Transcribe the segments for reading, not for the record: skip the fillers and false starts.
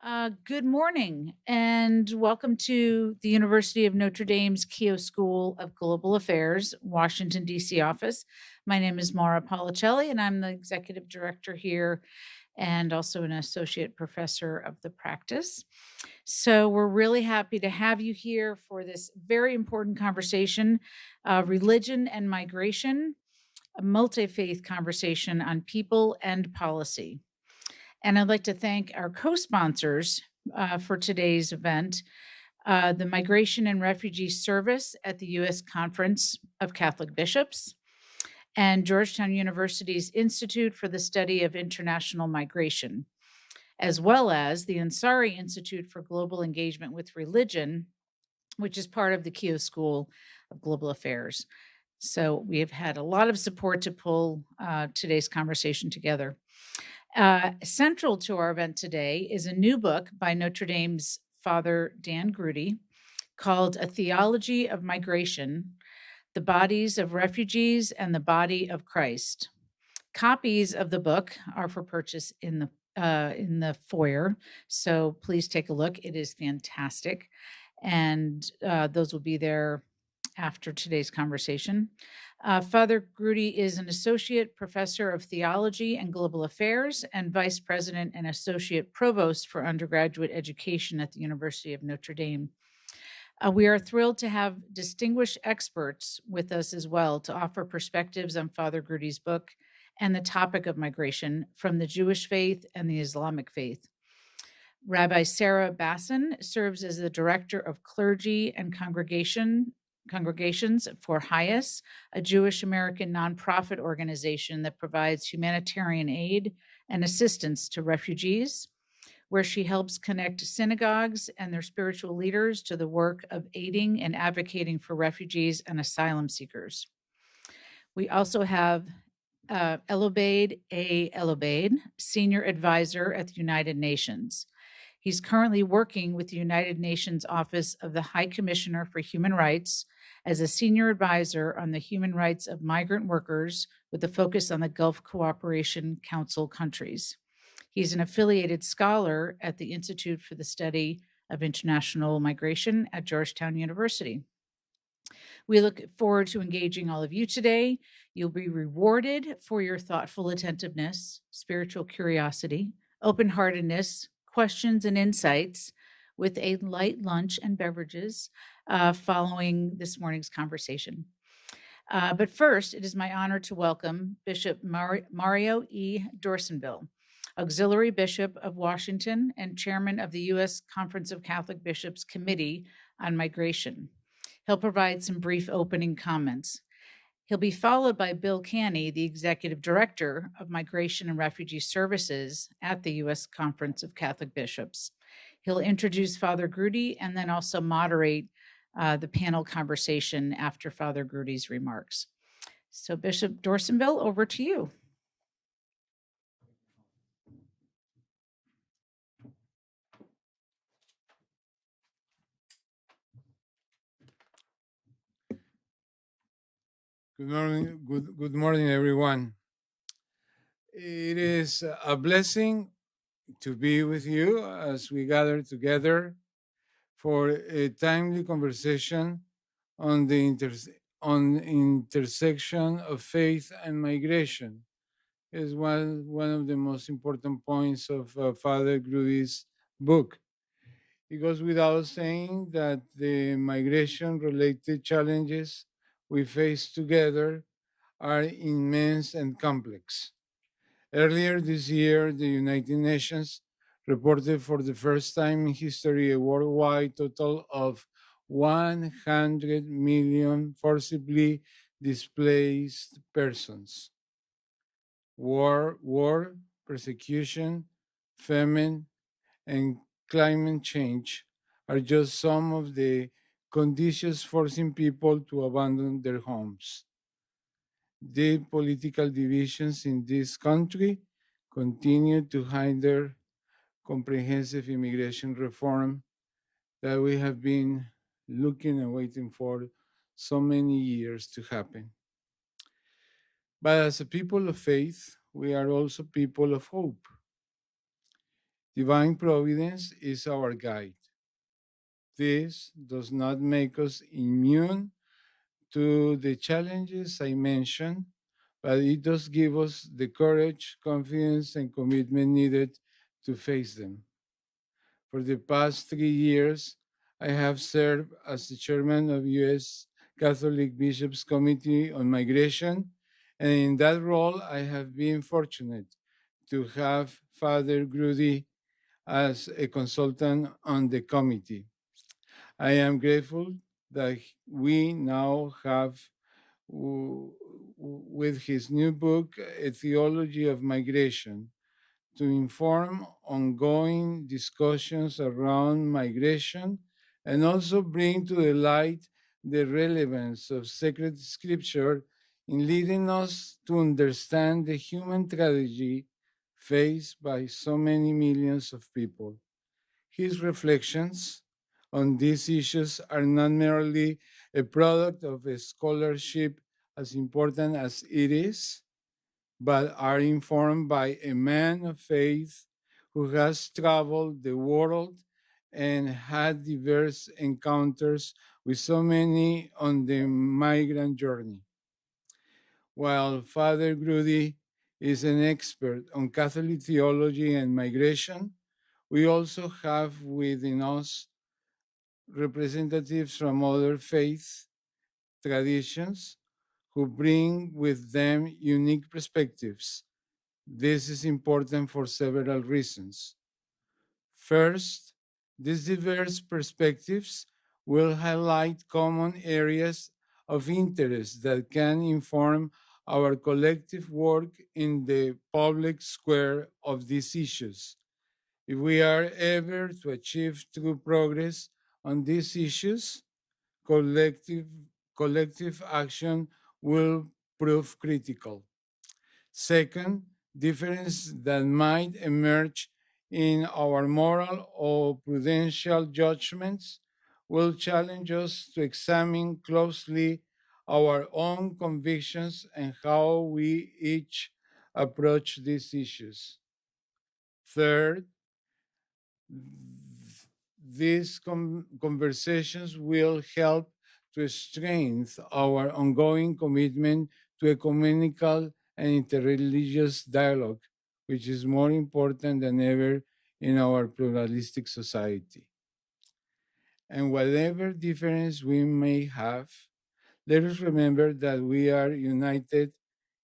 Good morning and welcome to the University of Notre Dame's Keough School of Global Affairs, Washington, D.C. office. My name is Mara Policelli and I'm the executive director here and also an associate professor of the practice. So we're really happy to have you here for this very important conversation, religion and migration, a multi-faith conversation on people and policy. And I'd like to thank our co-sponsors for today's event, the Migration and Refugee Service at the U.S. Conference of Catholic Bishops, and Georgetown University's Institute for the Study of International Migration, as well as the Ansari Institute for Global Engagement with Religion, which is part of the Keough School of Global Affairs. So we have had a lot of support to pull today's conversation together. Central to our event today is a new book by Notre Dame's Father Dan Groody called A Theology of Migration, The Bodies of Refugees and the Body of Christ. Copies of the book are for purchase in the foyer, so please take a look. It is fantastic, and those will be there after today's conversation. Father Groody is an associate professor of theology and global affairs and vice president and associate provost for undergraduate education at the University of Notre Dame. We are thrilled to have distinguished experts with us as well to offer perspectives on Father Groody's book and the topic of migration from the Jewish faith and the Islamic faith. Rabbi Sarah Bassin serves as the director of clergy and congregations for HIAS, a Jewish American nonprofit organization that provides humanitarian aid and assistance to refugees, where she helps connect synagogues and their spiritual leaders to the work of aiding and advocating for refugees and asylum seekers. We also have Elobaid A. Elobaid, senior advisor at the United Nations. He's currently working with the United Nations Office of the High Commissioner for Human Rights as a senior advisor on the human rights of migrant workers with a focus on the Gulf Cooperation Council countries. He's an affiliated scholar at the Institute for the Study of International Migration at Georgetown University. We look forward to engaging all of you today. You'll be rewarded for your thoughtful attentiveness, spiritual curiosity, open-heartedness, questions, and insights with a light lunch and beverages following this morning's conversation. But first, it is my honor to welcome Bishop Mario E. Dorsonville, Auxiliary Bishop of Washington and Chairman of the U.S. Conference of Catholic Bishops Committee on Migration. He'll provide some brief opening comments. He'll be followed by Bill Canny, the Executive Director of Migration and Refugee Services at the U.S. Conference of Catholic Bishops. He'll introduce Father Groody and then also moderate the panel conversation after Father Groody's remarks. So Bishop Dorsonville, over to you. Good morning, everyone. It is a blessing to be with you as we gather together for a timely conversation on the intersection of faith and migration. Is one of the most important points of Father Groody's book. It goes without saying that the migration-related challenges we face together are immense and complex. Earlier this year, the United Nations reported for the first time in history a worldwide total of 100 million forcibly displaced persons. War, persecution, famine, and climate change are just some of the conditions forcing people to abandon their homes. Deep political divisions in this country continue to hinder comprehensive immigration reform that we have been looking and waiting for so many years to happen. But as a people of faith, we are also people of hope. Divine providence is our guide. This does not make us immune to the challenges I mentioned, but it does give us the courage, confidence, and commitment needed to face them. For the past 3 years, I have served as the chairman of U.S. Catholic Bishops' Committee on Migration, and in that role, I have been fortunate to have Father Groody as a consultant on the committee. I am grateful that we now have, with his new book, A Theology of Migration, to inform ongoing discussions around migration and also bring to the light the relevance of sacred scripture in leading us to understand the human tragedy faced by so many millions of people. His reflections on these issues are not merely a product of a scholarship as important as it is, but are informed by a man of faith who has traveled the world and had diverse encounters with so many on the migrant journey. While Father Groody is an expert on Catholic theology and migration, we also have within us representatives from other faith traditions who bring with them unique perspectives. This is important for several reasons. First, these diverse perspectives will highlight common areas of interest that can inform our collective work in the public square of these issues. If we are ever to achieve true progress on these issues, collective, collective action will prove critical. Second, differences that might emerge in our moral or prudential judgments will challenge us to examine closely our own convictions and how we each approach these issues. Third, these conversations will help to strengthen our ongoing commitment to ecumenical and interreligious dialogue, which is more important than ever in our pluralistic society. And whatever difference we may have, let us remember that we are united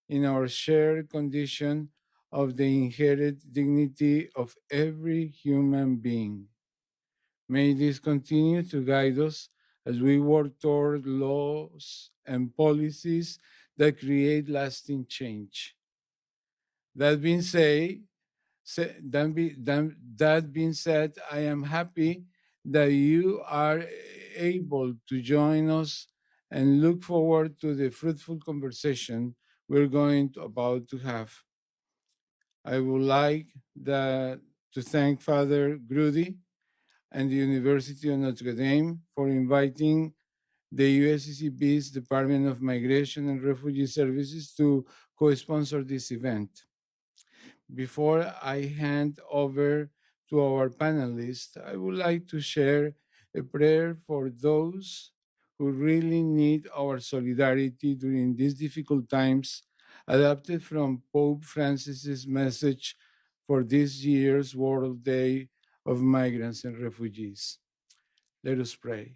in our shared condition of the inherent dignity of every human being. May this continue to guide us as we work toward laws and policies that create lasting change. That being said, that being said, I am happy that you are able to join us and look forward to the fruitful conversation we're about to have. I would like to thank Father Groody and the University of Notre Dame for inviting the USCCB's Department of Migration and Refugee Services to co-sponsor this event. Before I hand over to our panelists, I would like to share a prayer for those who really need our solidarity during these difficult times, adapted from Pope Francis's message for this year's World Day of Migrants and Refugees. Let us pray.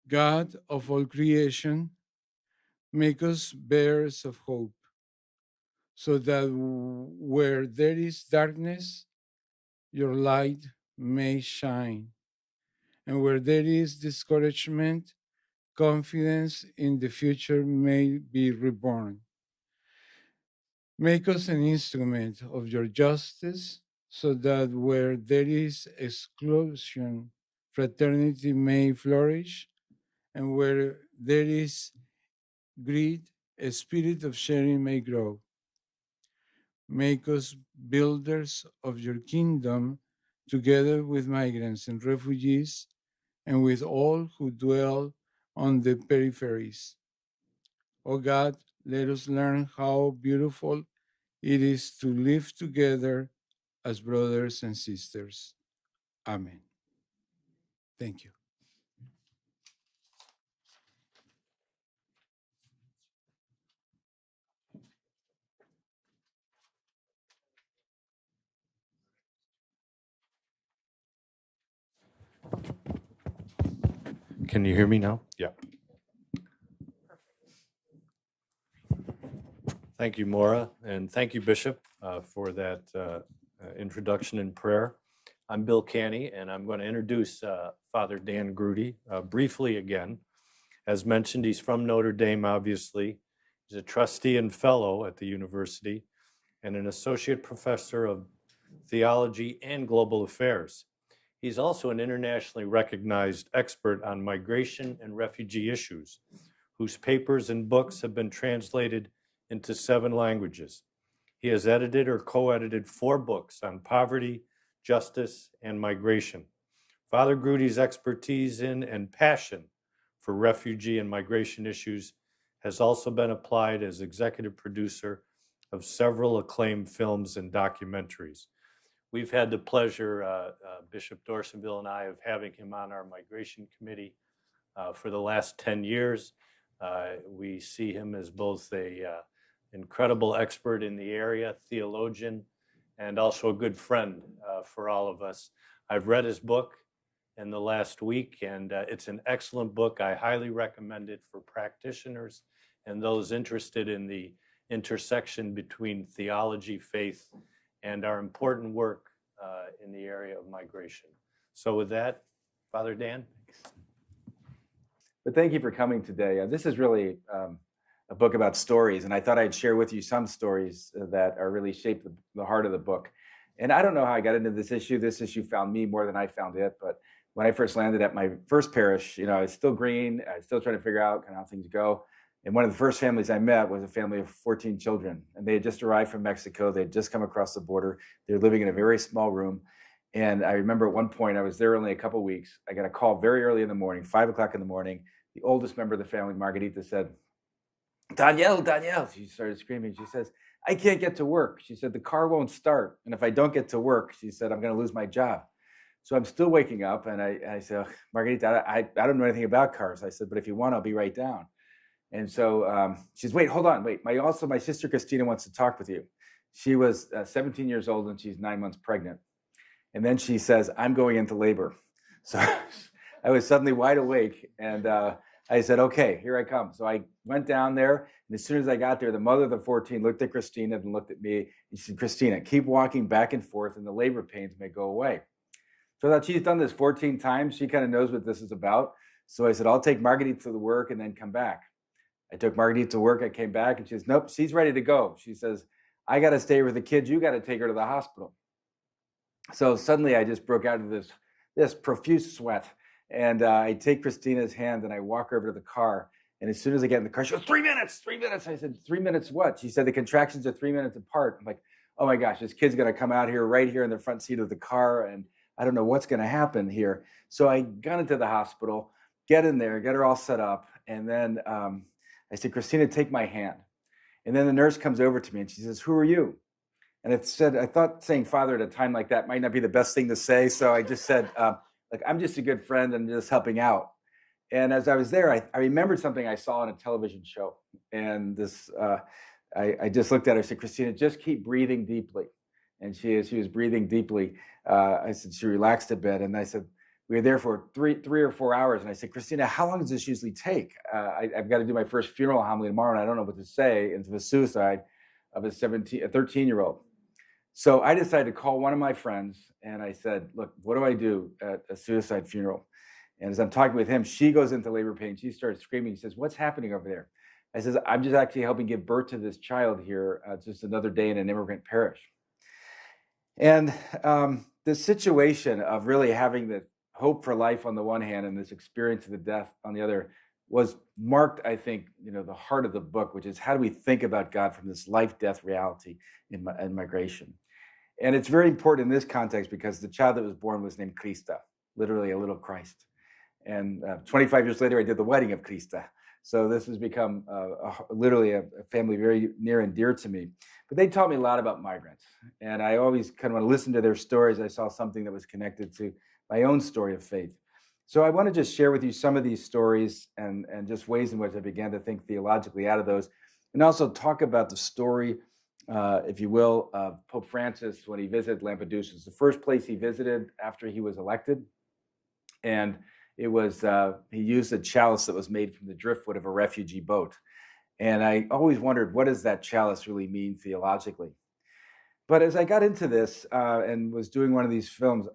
God of all creation, make us bearers of hope, so that where there is darkness, your light may shine, and where there is discouragement, confidence in the future may be reborn. Make us an instrument of your justice, so that where there is exclusion, fraternity may flourish, and where there is greed, a spirit of sharing may grow. Make us builders of your kingdom, together with migrants and refugees, and with all who dwell on the peripheries. O God, let us learn how beautiful it is to live together as brothers and sisters. Amen. Thank you. Can you hear me now? Yeah. Thank you, Maura, and thank you, Bishop, for that introduction and prayer. I'm Bill Canny, and I'm going to introduce Father Dan Groody briefly again. As mentioned, he's from Notre Dame, obviously. He's a trustee and fellow at the university and an associate professor of theology and global affairs. He's also an internationally recognized expert on migration and refugee issues, whose papers and books have been translated into 7 languages. He has edited or co-edited 4 books on poverty, justice, and migration. Father Groody's expertise in and passion for refugee and migration issues has also been applied as executive producer of several acclaimed films and documentaries. We've had the pleasure, Bishop Dorsonville and I, of having him on our migration committee for the last 10 years. We see him as both a incredible expert in the area, theologian, and also a good friend for all of us. I've read his book in the last week, and it's an excellent book. I highly recommend it for practitioners and those interested in the intersection between theology, faith, and our important work in the area of migration. So with that, Father Dan. But thank you for coming today. This is really a book about stories, and I thought I'd share with you some stories that are really shaped the heart of the book. And I don't know how I got into this issue. This issue found me more than I found it. But when I first landed at my first parish, I was still green. I was still trying to figure out kind of how things go. And one of the first families I met was a family of 14 children. And they had just arrived from Mexico. They had just come across the border. They were living in a very small room. And I remember at one point, I was there only a couple of weeks. I got a call very early in the morning, 5 o'clock in the morning. The oldest member of the family, Margarita, said, Danielle, she started screaming. She says, I can't get to work. She said, the car won't start. And if I don't get to work, she said, I'm going to lose my job. So I'm still waking up. And I said, Margarita, I don't know anything about cars. I said, but if you want, I'll be right down. And so she says, wait, hold on, wait. My sister Christina wants to talk with you. She was 17 years old and she's 9 months pregnant. And then she says, I'm going into labor. So I was suddenly wide awake. And I said, okay, here I come. So I went down there. And as soon as I got there, the mother of the 14 looked at Christina and looked at me. And she said, Christina, keep walking back and forth and the labor pains may go away. So that she's done this 14 times. She kind of knows what this is about. So I said, I'll take Margarita to the work and then come back. I took Margarita to work. I came back and she says, nope, she's ready to go. She says, I got to stay with the kids. You got to take her to the hospital. So suddenly I just broke out into this profuse sweat. And I take Christina's hand and I walk her over to the car. And as soon as I get in the car, she goes, 3 minutes, 3 minutes. I said, 3 minutes what? She said, the contractions are 3 minutes apart. I'm like, oh my gosh, this kid's going to come out here right here in the front seat of the car. And I don't know what's going to happen here. So I got into the hospital, get in there, get her all set up. And then I said, Christina, take my hand. And then the nurse comes over to me and she says, who are you? And it said, I thought saying father at a time like that might not be the best thing to say. So I just said, like, I'm just a good friend and just helping out. And as I was there, I remembered something I saw on a television show. And this, I just looked at her and said, Christina, just keep breathing deeply. And she was breathing deeply. I said, she relaxed a bit. And I said, we were there for three or 4 hours. And I said, Christina, how long does this usually take? I've got to do my first funeral homily tomorrow, and I don't know what to say. Into the suicide of a 13-year-old. So I decided to call one of my friends and I said, look, what do I do at a suicide funeral? And as I'm talking with him, she goes into labor pain. She starts screaming. She says, what's happening over there? I says, I'm just actually helping give birth to this child here. Just another day in an immigrant parish. And the situation of really having the hope for life on the one hand and this experience of the death on the other was marked, I think, the heart of the book, which is how do we think about God from this life-death reality in migration? And it's very important in this context because the child that was born was named Krista, literally a little Christ. And 25 years later, I did the wedding of Krista. So this has become literally a family very near and dear to me. But they taught me a lot about migrants. And I always kind of want to listen to their stories. I saw something that was connected to my own story of faith. So I want to just share with you some of these stories and just ways in which I began to think theologically out of those. And also talk about the story, if you will, of Pope Francis when he visited Lampedusa. It's the first place he visited after he was elected. And it was, he used a chalice that was made from the driftwood of a refugee boat. And I always wondered, what does that chalice really mean theologically? But as I got into this and was doing one of these films,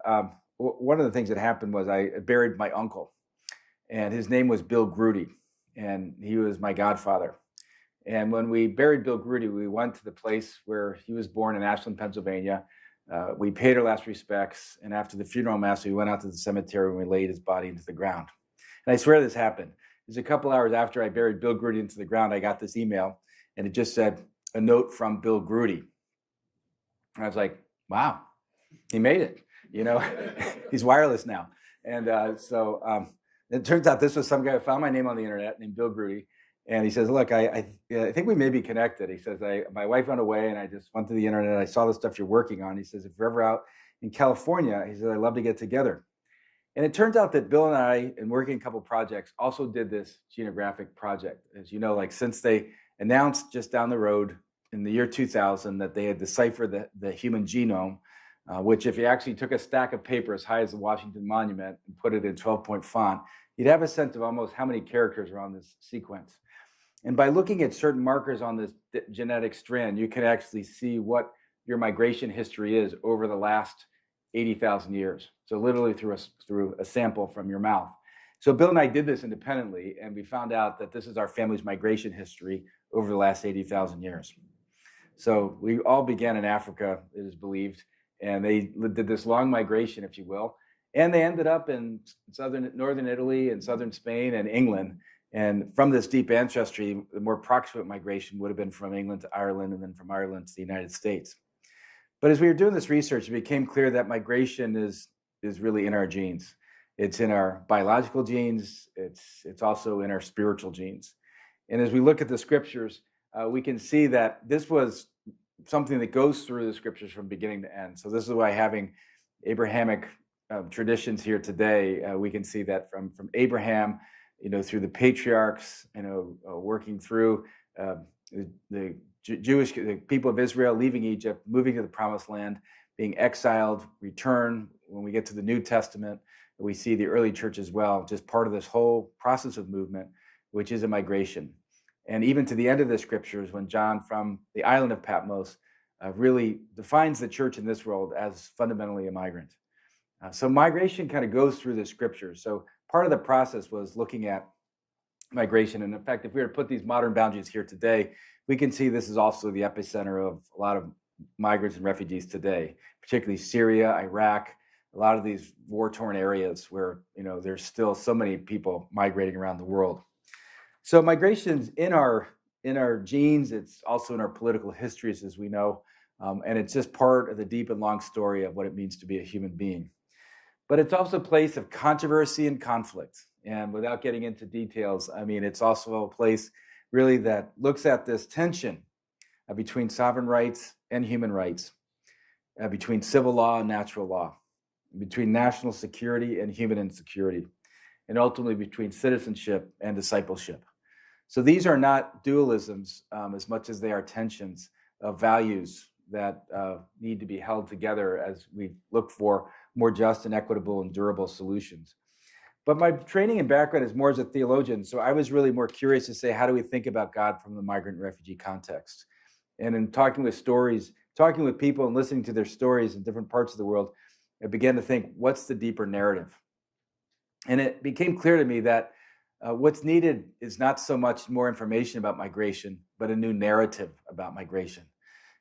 one of the things that happened was I buried my uncle, and his name was Bill Groody, and he was my godfather. And when we buried Bill Groody, we went to the place where he was born in Ashland, Pennsylvania. We paid our last respects, and after the funeral mass, we went out to the cemetery and we laid his body into the ground. And I swear this happened. It was a couple hours after I buried Bill Groody into the ground, I got this email, and it just said, "A note from Bill Groody." And I was like, wow, he made it. You know, he's wireless now. And so it turns out this was some guy who found my name on the internet named Bill Groody. And he says, look, I think we may be connected. He says, my wife went away and I just went to the internet. I saw the stuff you're working on. He says, if you're ever out in California, he says, I'd love to get together. And it turns out that Bill and I, in working a couple projects, also did this genographic project. As you know, like since they announced just down the road in the year 2000 that they had deciphered the human genome, which if you actually took a stack of paper as high as the Washington Monument and put it in 12-point font, you'd have a sense of almost how many characters are on this sequence. And by looking at certain markers on this genetic strand, you can actually see what your migration history is over the last 80,000 years. So literally through a sample from your mouth. So Bill and I did this independently, and we found out that this is our family's migration history over the last 80,000 years. So we all began in Africa, it is believed, and they did this long migration, if you will, and they ended up in northern Italy and southern Spain and England. And from this deep ancestry, the more proximate migration would have been from England to Ireland, and then from Ireland to the United States. But as we were doing this research, it became clear that migration is really in our genes. It's in our biological genes. It's also in our spiritual genes. And as we look at the scriptures, we can see that this was something that goes through the scriptures from beginning to end. So this is why having Abrahamic traditions here today, we can see that from Abraham, through the patriarchs, working through the Jewish the people of Israel, leaving Egypt, moving to the promised land, being exiled, return. When we get to the New Testament, we see the early church as well, just part of this whole process of movement, which is a migration. And even to the end of the scriptures, when John from the island of Patmos really defines the church in this world as fundamentally a migrant. So migration kind of goes through the scriptures. So part of the process was looking at migration. And in fact, if we were to put these modern boundaries here today, we can see this is also the epicenter of a lot of migrants and refugees today, particularly Syria, Iraq, a lot of these war-torn areas where there's still so many people migrating around the world. So migration's in our genes. It's also in our political histories, as we know, and it's just part of the deep and long story of what it means to be a human being. But it's also a place of controversy and conflict. And without getting into details, it's also a place really that looks at this tension between sovereign rights and human rights, between civil law and natural law, between national security and human insecurity, and ultimately between citizenship and discipleship. So these are not dualisms as much as they are tensions of values that need to be held together as we look for more just and equitable and durable solutions. But my training and background is more as a theologian, so I was really more curious to say, how do we think about God from the migrant and refugee context? And in talking with people and listening to their stories in different parts of the world, I began to think, what's the deeper narrative? And it became clear to me that what's needed is not so much more information about migration, but a new narrative about migration.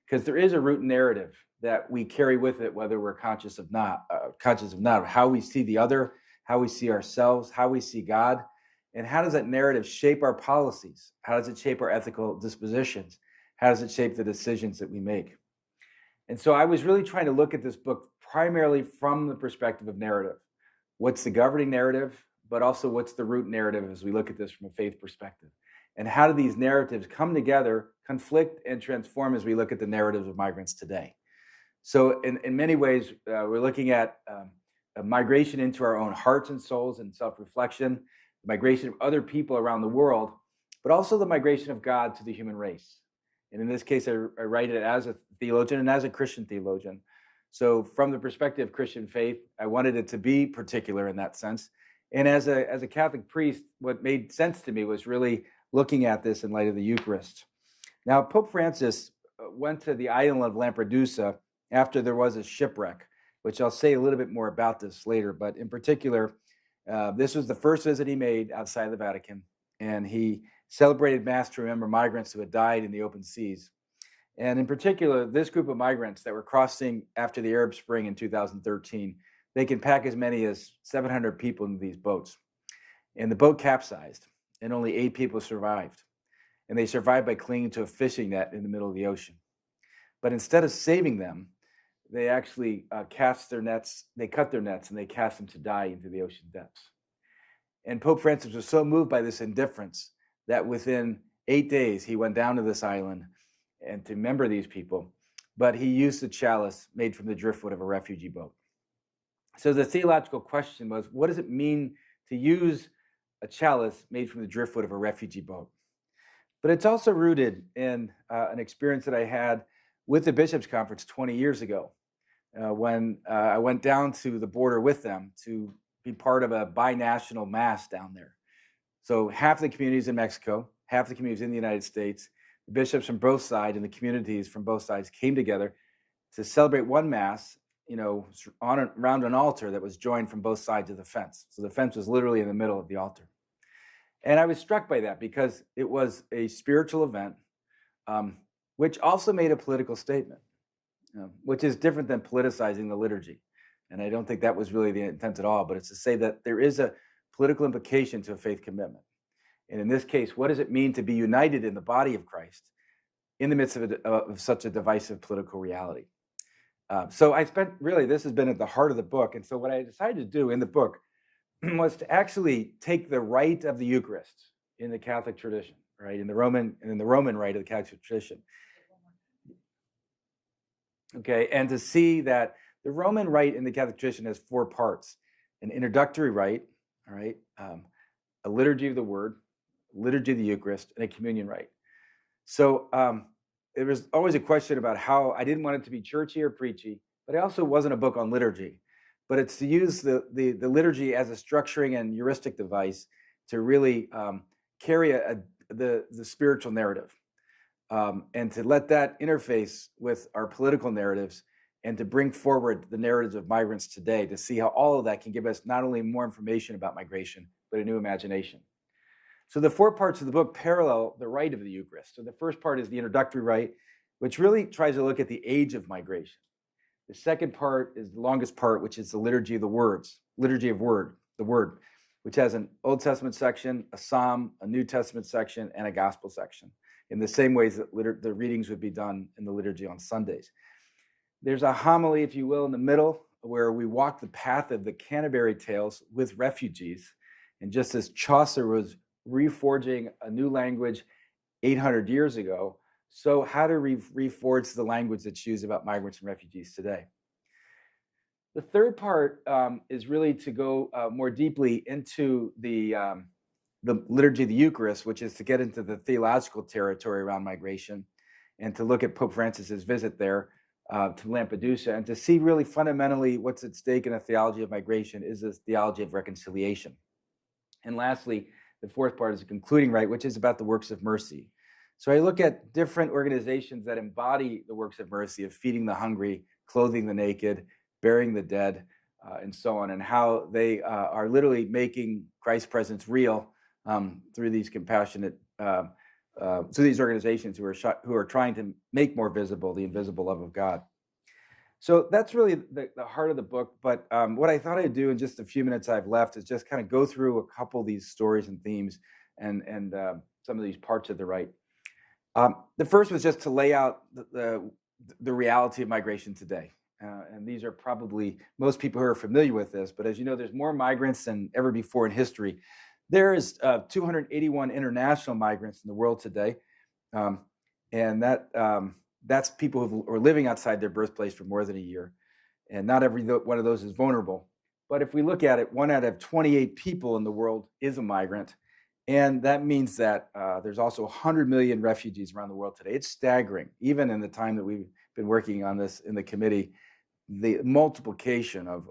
Because there is a root narrative that we carry with it, whether we're conscious of not, of how we see the other, how we see ourselves, how we see God, and how does that narrative shape our policies? How does it shape our ethical dispositions? How does it shape the decisions that we make? And so I was really trying to look at this book primarily from the perspective of narrative. What's the governing narrative, but also what's the root narrative as we look at this from a faith perspective? And how do these narratives come together, conflict, and transform as we look at the narratives of migrants today? So in many ways, we're looking at a migration into our own hearts and souls and self-reflection, the migration of other people around the world, but also the migration of God to the human race. And in this case, I write it as a theologian and as a Christian theologian. So from the perspective of Christian faith, I wanted it to be particular in that sense. And as a Catholic priest, what made sense to me was really looking at this in light of the Eucharist. Now, Pope Francis went to the island of Lampedusa after there was a shipwreck, which I'll say a little bit more about this later. But in particular, this was the first visit he made outside the Vatican, and he celebrated Mass to remember migrants who had died in the open seas. And in particular, this group of migrants that were crossing after the Arab Spring in 2013, they can pack as many as 700 people into these boats. And the boat capsized, and only 8 people survived. And they survived by clinging to a fishing net in the middle of the ocean. But instead of saving them, they actually cast their nets, they cut their nets, and they cast them to die into the ocean depths. And Pope Francis was so moved by this indifference that within 8 days, he went down to this island and to remember these people, but he used the chalice made from the driftwood of a refugee boat. So the theological question was, what does it mean to use a chalice made from the driftwood of a refugee boat? But it's also rooted in an experience that I had with the Bishops' Conference 20 years ago, when I went down to the border with them to be part of a binational mass down there. So half the communities in Mexico, half the communities in the United States, the bishops from both sides and the communities from both sides came together to celebrate one mass, around an altar that was joined from both sides of the fence. So the fence was literally in the middle of the altar. And I was struck by that because it was a spiritual event, which also made a political statement, which is different than politicizing the liturgy. And I don't think that was really the intent at all, but it's to say that there is a political implication to a faith commitment. And in this case, what does it mean to be united in the body of Christ in the midst of such a divisive political reality? So this has been at the heart of the book. And so what I decided to do in the book was to actually take the rite of the Eucharist in the Catholic tradition, right? In the Roman rite of the Catholic tradition. Okay, and to see that the Roman rite in the Catholic tradition has 4 parts: an introductory rite, all right, a liturgy of the Word, liturgy of the Eucharist, and a communion rite. So there was always a question about how I didn't want it to be churchy or preachy, but it also wasn't a book on liturgy. But it's to use the liturgy as a structuring and heuristic device to really carry the spiritual narrative, and to let that interface with our political narratives, and to bring forward the narratives of migrants today, to see how all of that can give us not only more information about migration, but a new imagination. So the 4 parts of the book parallel the rite of the Eucharist. So the first part is the introductory rite, which really tries to look at the age of migration. The second part is the longest part, which is the liturgy of the words, liturgy of the Word, which has an Old Testament section, a Psalm, a New Testament section, and a Gospel section, in the same ways that the readings would be done in the liturgy on Sundays. There's a homily, if you will, in the middle, where we walk the path of the Canterbury Tales with refugees. And just as Chaucer was reforging a new language 800 years ago, so how to reforge the language that's used about migrants and refugees today. The third part is really to go more deeply into the liturgy of the Eucharist, which is to get into the theological territory around migration, and to look at Pope Francis's visit there to Lampedusa, and to see really fundamentally what's at stake in a theology of migration is this theology of reconciliation. And lastly, the fourth part is a concluding rite, which is about the works of mercy. So I look at different organizations that embody the works of mercy, of feeding the hungry, clothing the naked, burying the dead, and so on, and how they are literally making Christ's presence real through these compassionate, through these organizations who are trying to make more visible the invisible love of God. So that's really the heart of the book. But what I thought I'd do in just a few minutes I've left is just kind of go through a couple of these stories and themes and some of these parts of the rite. The first was just to lay out the reality of migration today. And these are probably most people who are familiar with this. But as you know, there's more migrants than ever before in history. There is 281 international migrants in the world today, and that's people who are living outside their birthplace for more than a year, and not every one of those is vulnerable. But if we look at it, 1 out of 28 people in the world is a migrant, and that means that there's also 100 million refugees around the world today. It's staggering, even in the time that we've been working on this in the committee, the multiplication of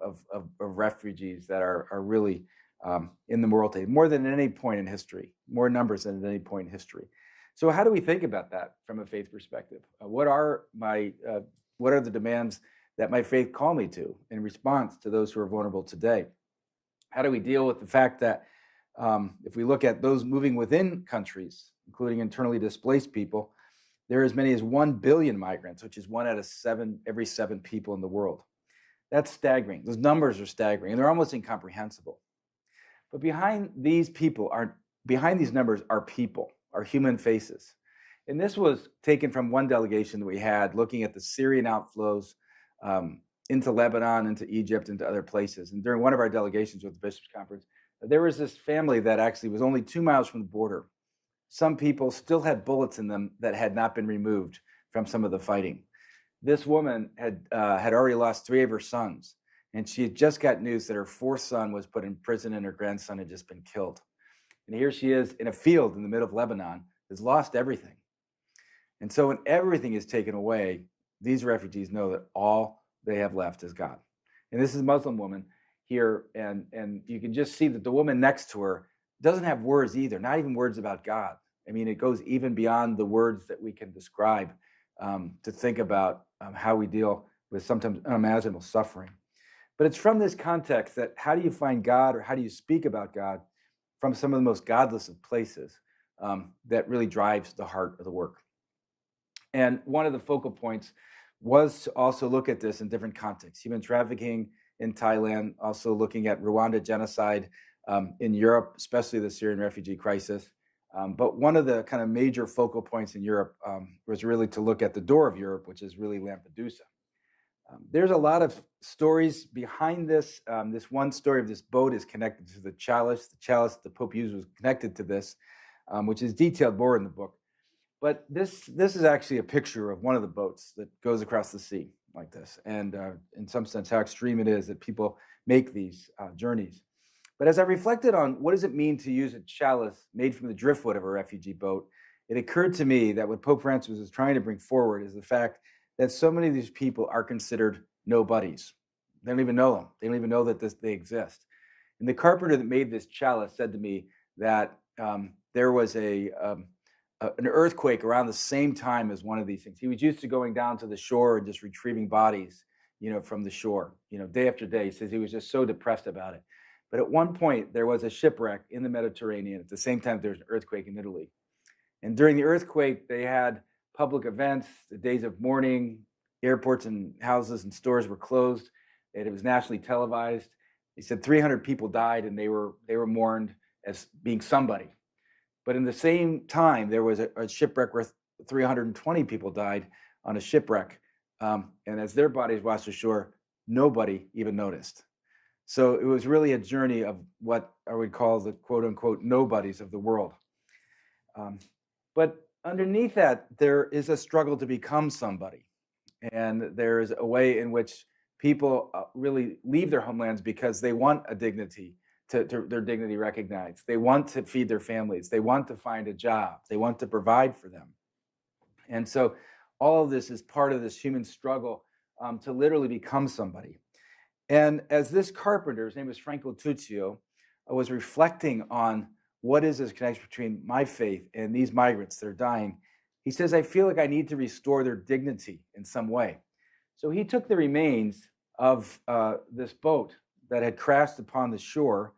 refugees that are really in the world today, more than at any point in history, more numbers than at any point in history. So how do we think about that from a faith perspective? What are the demands that my faith call me to in response to those who are vulnerable today? How do we deal with the fact that if we look at those moving within countries, including internally displaced people, there are as many as 1 billion migrants, which is 1 out of every 7 people in the world. That's staggering. Those numbers are staggering, and they're almost incomprehensible. But behind these numbers are people, are human faces. And this was taken from one delegation that we had looking at the Syrian outflows into Lebanon, into Egypt, into other places. And during one of our delegations with the Bishops' Conference, there was this family that actually was only 2 miles from the border. Some people still had bullets in them that had not been removed from some of the fighting. This woman had already lost 3 of her sons, and she had just got news that her 4th son was put in prison and her grandson had just been killed. And here she is in a field in the middle of Lebanon, has lost everything. And so when everything is taken away, these refugees know that all they have left is God. And this is a Muslim woman here, and you can just see that the woman next to her doesn't have words either, not even words about God. I mean, it goes even beyond the words that we can describe to think about how we deal with sometimes unimaginable suffering. But it's from this context that how do you find God, or how do you speak about God from some of the most godless of places that really drives the heart of the work. And one of the focal points was to also look at this in different contexts: human trafficking in Thailand, also looking at Rwanda genocide in Europe, especially the Syrian refugee crisis. But one of the kind of major focal points in Europe was really to look at the door of Europe, which is really Lampedusa. There's a lot of stories behind this. This one story of this boat is connected to the chalice. The chalice the Pope used was connected to this, which is detailed more in the book. But this is actually a picture of one of the boats that goes across the sea like this. And in some sense, how extreme it is that people make these journeys. But as I reflected on what does it mean to use a chalice made from the driftwood of a refugee boat, it occurred to me that what Pope Francis is trying to bring forward is the fact that so many of these people are considered nobodies. They don't even know them. They don't even know that they exist. And the carpenter that made this chalice said to me that there was an earthquake around the same time as one of these things. He was used to going down to the shore and just retrieving bodies, from the shore, day after day. He says he was just so depressed about it. But at one point, there was a shipwreck in the Mediterranean. At the same time, there was an earthquake in Italy. And during the earthquake, they had public events, the days of mourning, airports and houses and stores were closed, and it was nationally televised. He said 300 people died, and they were mourned as being somebody. But in the same time, there was a shipwreck where 320 people died on a shipwreck. And as their bodies washed ashore, nobody even noticed. So it was really a journey of what I would call the quote unquote nobodies of the world. But underneath that, there is a struggle to become somebody. And there is a way in which people really leave their homelands because they want a dignity, to their dignity recognized. They want to feed their families. They want to find a job. They want to provide for them. And so all of this is part of this human struggle to literally become somebody. And as this carpenter, his name is Franco Tuzio, was reflecting on what is this connection between my faith and these migrants that are dying, he says, I feel like I need to restore their dignity in some way. So he took the remains of this boat that had crashed upon the shore,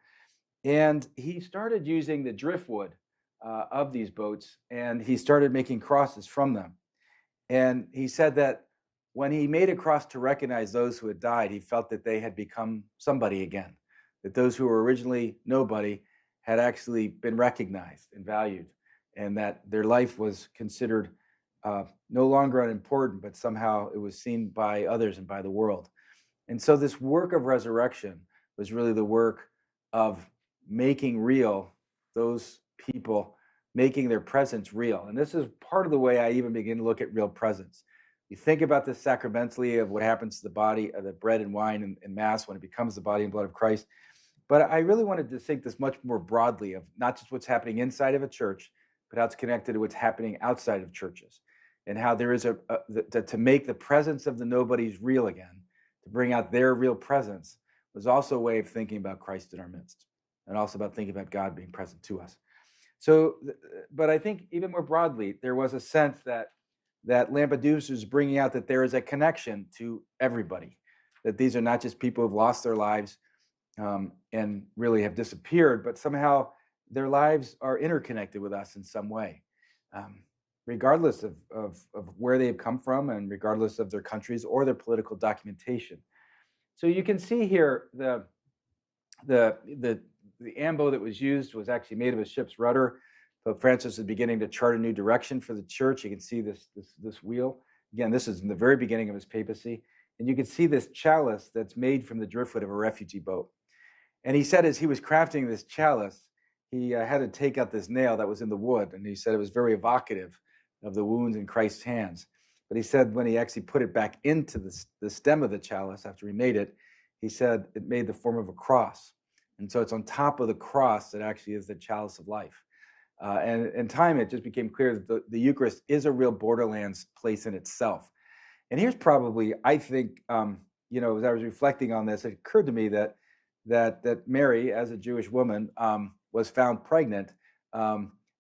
and he started using the driftwood of these boats, and he started making crosses from them. And he said that when he made a cross to recognize those who had died, he felt that they had become somebody again, that those who were originally nobody had actually been recognized and valued, and that their life was considered no longer unimportant, but somehow it was seen by others and by the world. And so this work of resurrection was really the work of making real those people making their presence real. And this is part of the way I even begin to look at real presence. You think about this sacramentally of what happens to the body, of the bread and wine in Mass when it becomes the body and blood of Christ. But I really wanted to think this much more broadly of not just what's happening inside of a church, but how it's connected to what's happening outside of churches, and how there is to make the presence of the nobodies real again, to bring out their real presence, was also a way of thinking about Christ in our midst, and also about thinking about God being present to us. So, but I think even more broadly, there was a sense that Lampedusa is bringing out that there is a connection to everybody, that these are not just people who've lost their lives and really have disappeared, but somehow their lives are interconnected with us in some way, regardless of where they've come from and regardless of their countries or their political documentation. So you can see here the ambo that was used was actually made of a ship's rudder. Pope Francis is beginning to chart a new direction for the church. You can see this wheel. Again, this is in the very beginning of his papacy. And you can see this chalice that's made from the driftwood of a refugee boat. And he said as he was crafting this chalice, he had to take out this nail that was in the wood. And he said it was very evocative of the wounds in Christ's hands. But he said when he actually put it back into the stem of the chalice after he made it, he said it made the form of a cross. And so it's on top of the cross that actually is the chalice of life. And in time, it just became clear that the Eucharist is a real borderlands place in itself. And here's probably, I think, as I was reflecting on this, it occurred to me that Mary, as a Jewish woman, was found pregnant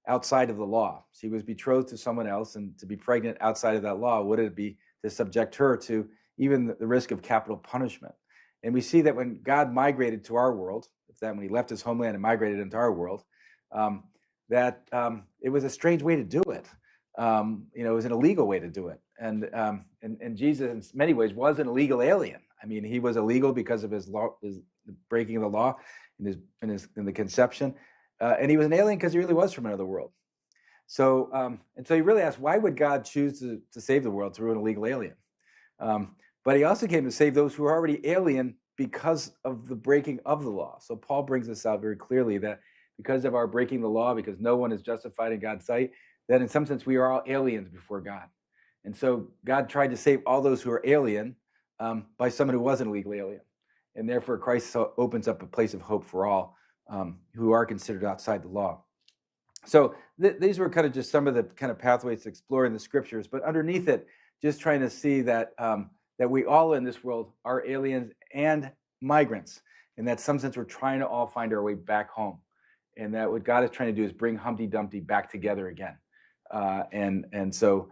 outside of the law. She was betrothed to someone else, and to be pregnant outside of that law, would it be to subject her to even the risk of capital punishment? And we see that when God migrated to our world, when he left his homeland and migrated into our world, it was a strange way to do it. It was an illegal way to do it. And Jesus, in many ways, was an illegal alien. I mean, he was illegal because of his law, his breaking of the law in the conception, and he was an alien because he really was from another world. So, and so he really asked, why would God choose to save the world through an illegal alien? But he also came to save those who are already alien because of the breaking of the law. So Paul brings this out very clearly, that because of our breaking the law, because no one is justified in God's sight, that in some sense we are all aliens before God. And so God tried to save all those who are alien by someone who wasn't a legal alien. And therefore Christ opens up a place of hope for all who are considered outside the law. So these were kind of just some of the kind of pathways to explore in the scriptures, but underneath it, just trying to see that we all in this world are aliens and migrants, and that in some sense we're trying to all find our way back home, and that what God is trying to do is bring Humpty Dumpty back together again. And so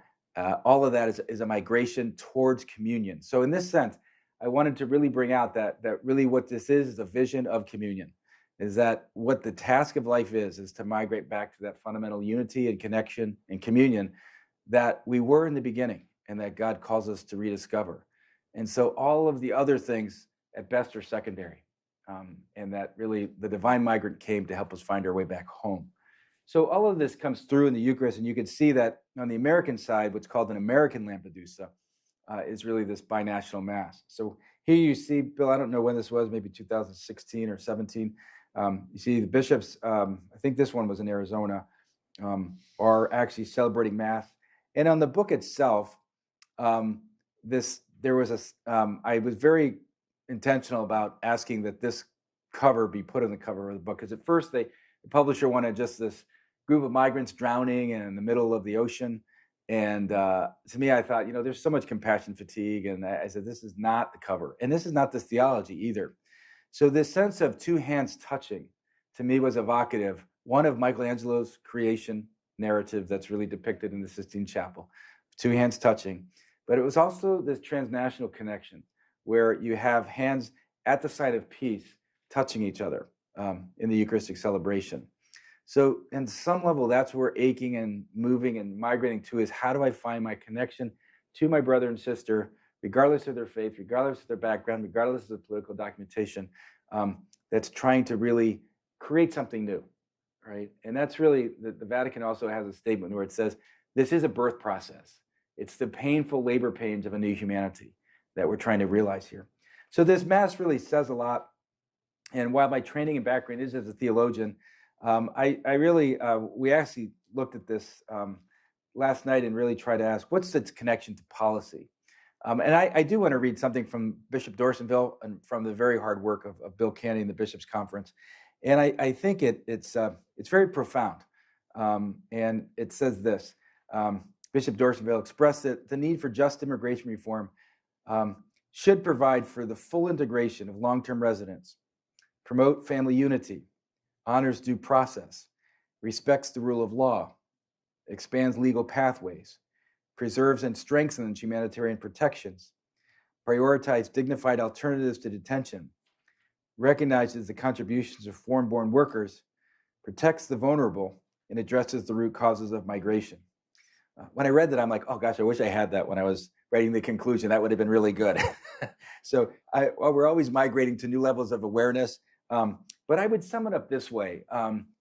all of that is a migration towards communion. So in this sense, I wanted to really bring out that really what this is a vision of communion, is that what the task of life is to migrate back to that fundamental unity and connection and communion that we were in the beginning, and that God calls us to rediscover. And so all of the other things at best are secondary, and that really the divine migrant came to help us find our way back home. So all of this comes through in the Eucharist, and you can see that on the American side, what's called an American Lampedusa is really this binational Mass. So here you see, Bill, I don't know when this was, maybe 2016 or 17. You see the bishops, I think this one was in Arizona, are actually celebrating Mass. And on the book itself, I was very intentional about asking that this cover be put on the cover of the book, because at first the publisher wanted just this group of migrants drowning in the middle of the ocean. And to me, I thought, there's so much compassion fatigue. And I said, this is not the cover. And this is not the theology either. So this sense of two hands touching, to me, was evocative, one of Michelangelo's creation narrative that's really depicted in the Sistine Chapel, two hands touching. But it was also this transnational connection where you have hands at the site of peace touching each other in the Eucharistic celebration. So in some level, that's where aching and moving and migrating to is, how do I find my connection to my brother and sister, regardless of their faith, regardless of their background, regardless of the political documentation, that's trying to really create something new, right? And that's really, the Vatican also has a statement where it says, this is a birth process. It's the painful labor pains of a new humanity that we're trying to realize here. So this Mass really says a lot. And while my training and background is as a theologian, I really, we actually looked at this last night and really tried to ask, what's its connection to policy? And I do want to read something from Bishop Dorsonville and from the very hard work of Bill Canny and the Bishops' Conference. And I think it's very profound. And it says this, Bishop Dorsonville expressed that the need for just immigration reform should provide for the full integration of long-term residents, promote family unity, honors due process, respects the rule of law, expands legal pathways, preserves and strengthens humanitarian protections, prioritize dignified alternatives to detention, recognizes the contributions of foreign-born workers, protects the vulnerable, and addresses the root causes of migration. When I read that, I'm like, oh gosh, I wish I had that when I was writing the conclusion. That would have been really good. So we're always migrating to new levels of awareness. But I would sum it up this way,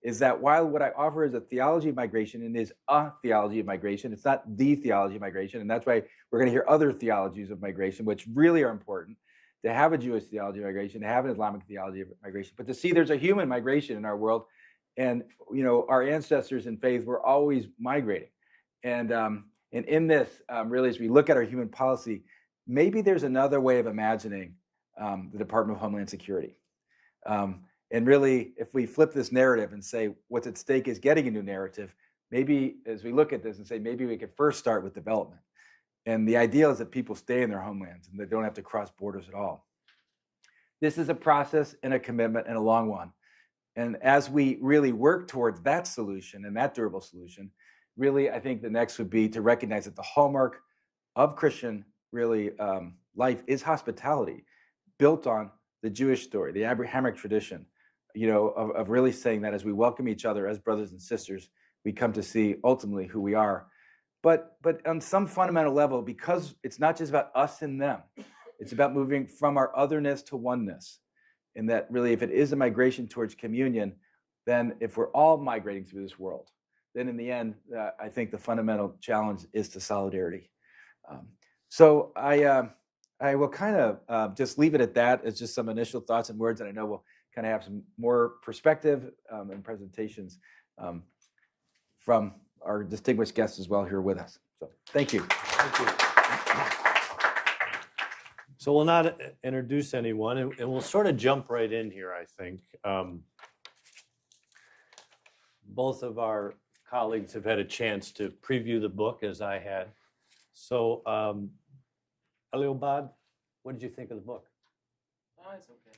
is that while what I offer is a theology of migration and is a theology of migration, it's not the theology of migration. And that's why we're going to hear other theologies of migration, which really are important, to have a Jewish theology of migration, to have an Islamic theology of migration, but to see there's a human migration in our world. And, our ancestors in faith were always migrating. And in this, really, as we look at our human policy, maybe there's another way of imagining the Department of Homeland Security. And really, if we flip this narrative and say what's at stake is getting a new narrative, maybe as we look at this and say, maybe we could first start with development. And the ideal is that people stay in their homelands and they don't have to cross borders at all. This is a process and a commitment and a long one. And as we really work towards that solution and that durable solution, really, I think the next would be to recognize that the hallmark of Christian life is hospitality, built on the Jewish story, the Abrahamic tradition, of really saying that as we welcome each other as brothers and sisters, we come to see ultimately who we are. But on some fundamental level, because it's not just about us and them, it's about moving from our otherness to oneness. And that really, if it is a migration towards communion, then if we're all migrating through this world, then in the end, I think the fundamental challenge is to solidarity. So I will kind of just leave it at that as just some initial thoughts and words, and I know we'll kind of have some more perspective and presentations from our distinguished guests as well here with us. So thank you. Thank you. So we'll not introduce anyone, and we'll sort of jump right in here, I think. Both of our colleagues have had a chance to preview the book, as I had. So, Eliobad, what did you think of the book? Oh, it's okay.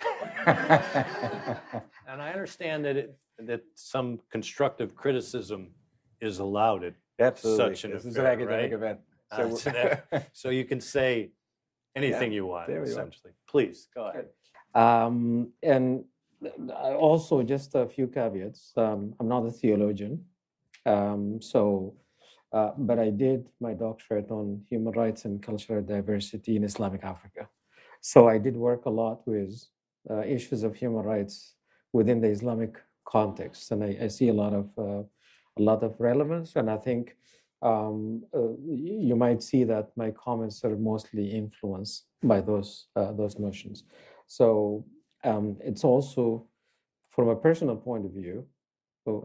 And I understand that some constructive criticism is allowed at Absolutely. such an This is affair, an academic right? event. So you can say anything you want, essentially. Please, go ahead. And also, just a few caveats. I'm not a theologian, but I did my doctorate on human rights and cultural diversity in Islamic Africa. So I did work a lot with issues of human rights within the Islamic context, and I see a lot of relevance. And I think you might see that my comments are mostly influenced by those notions. So it's also, from a personal point of view,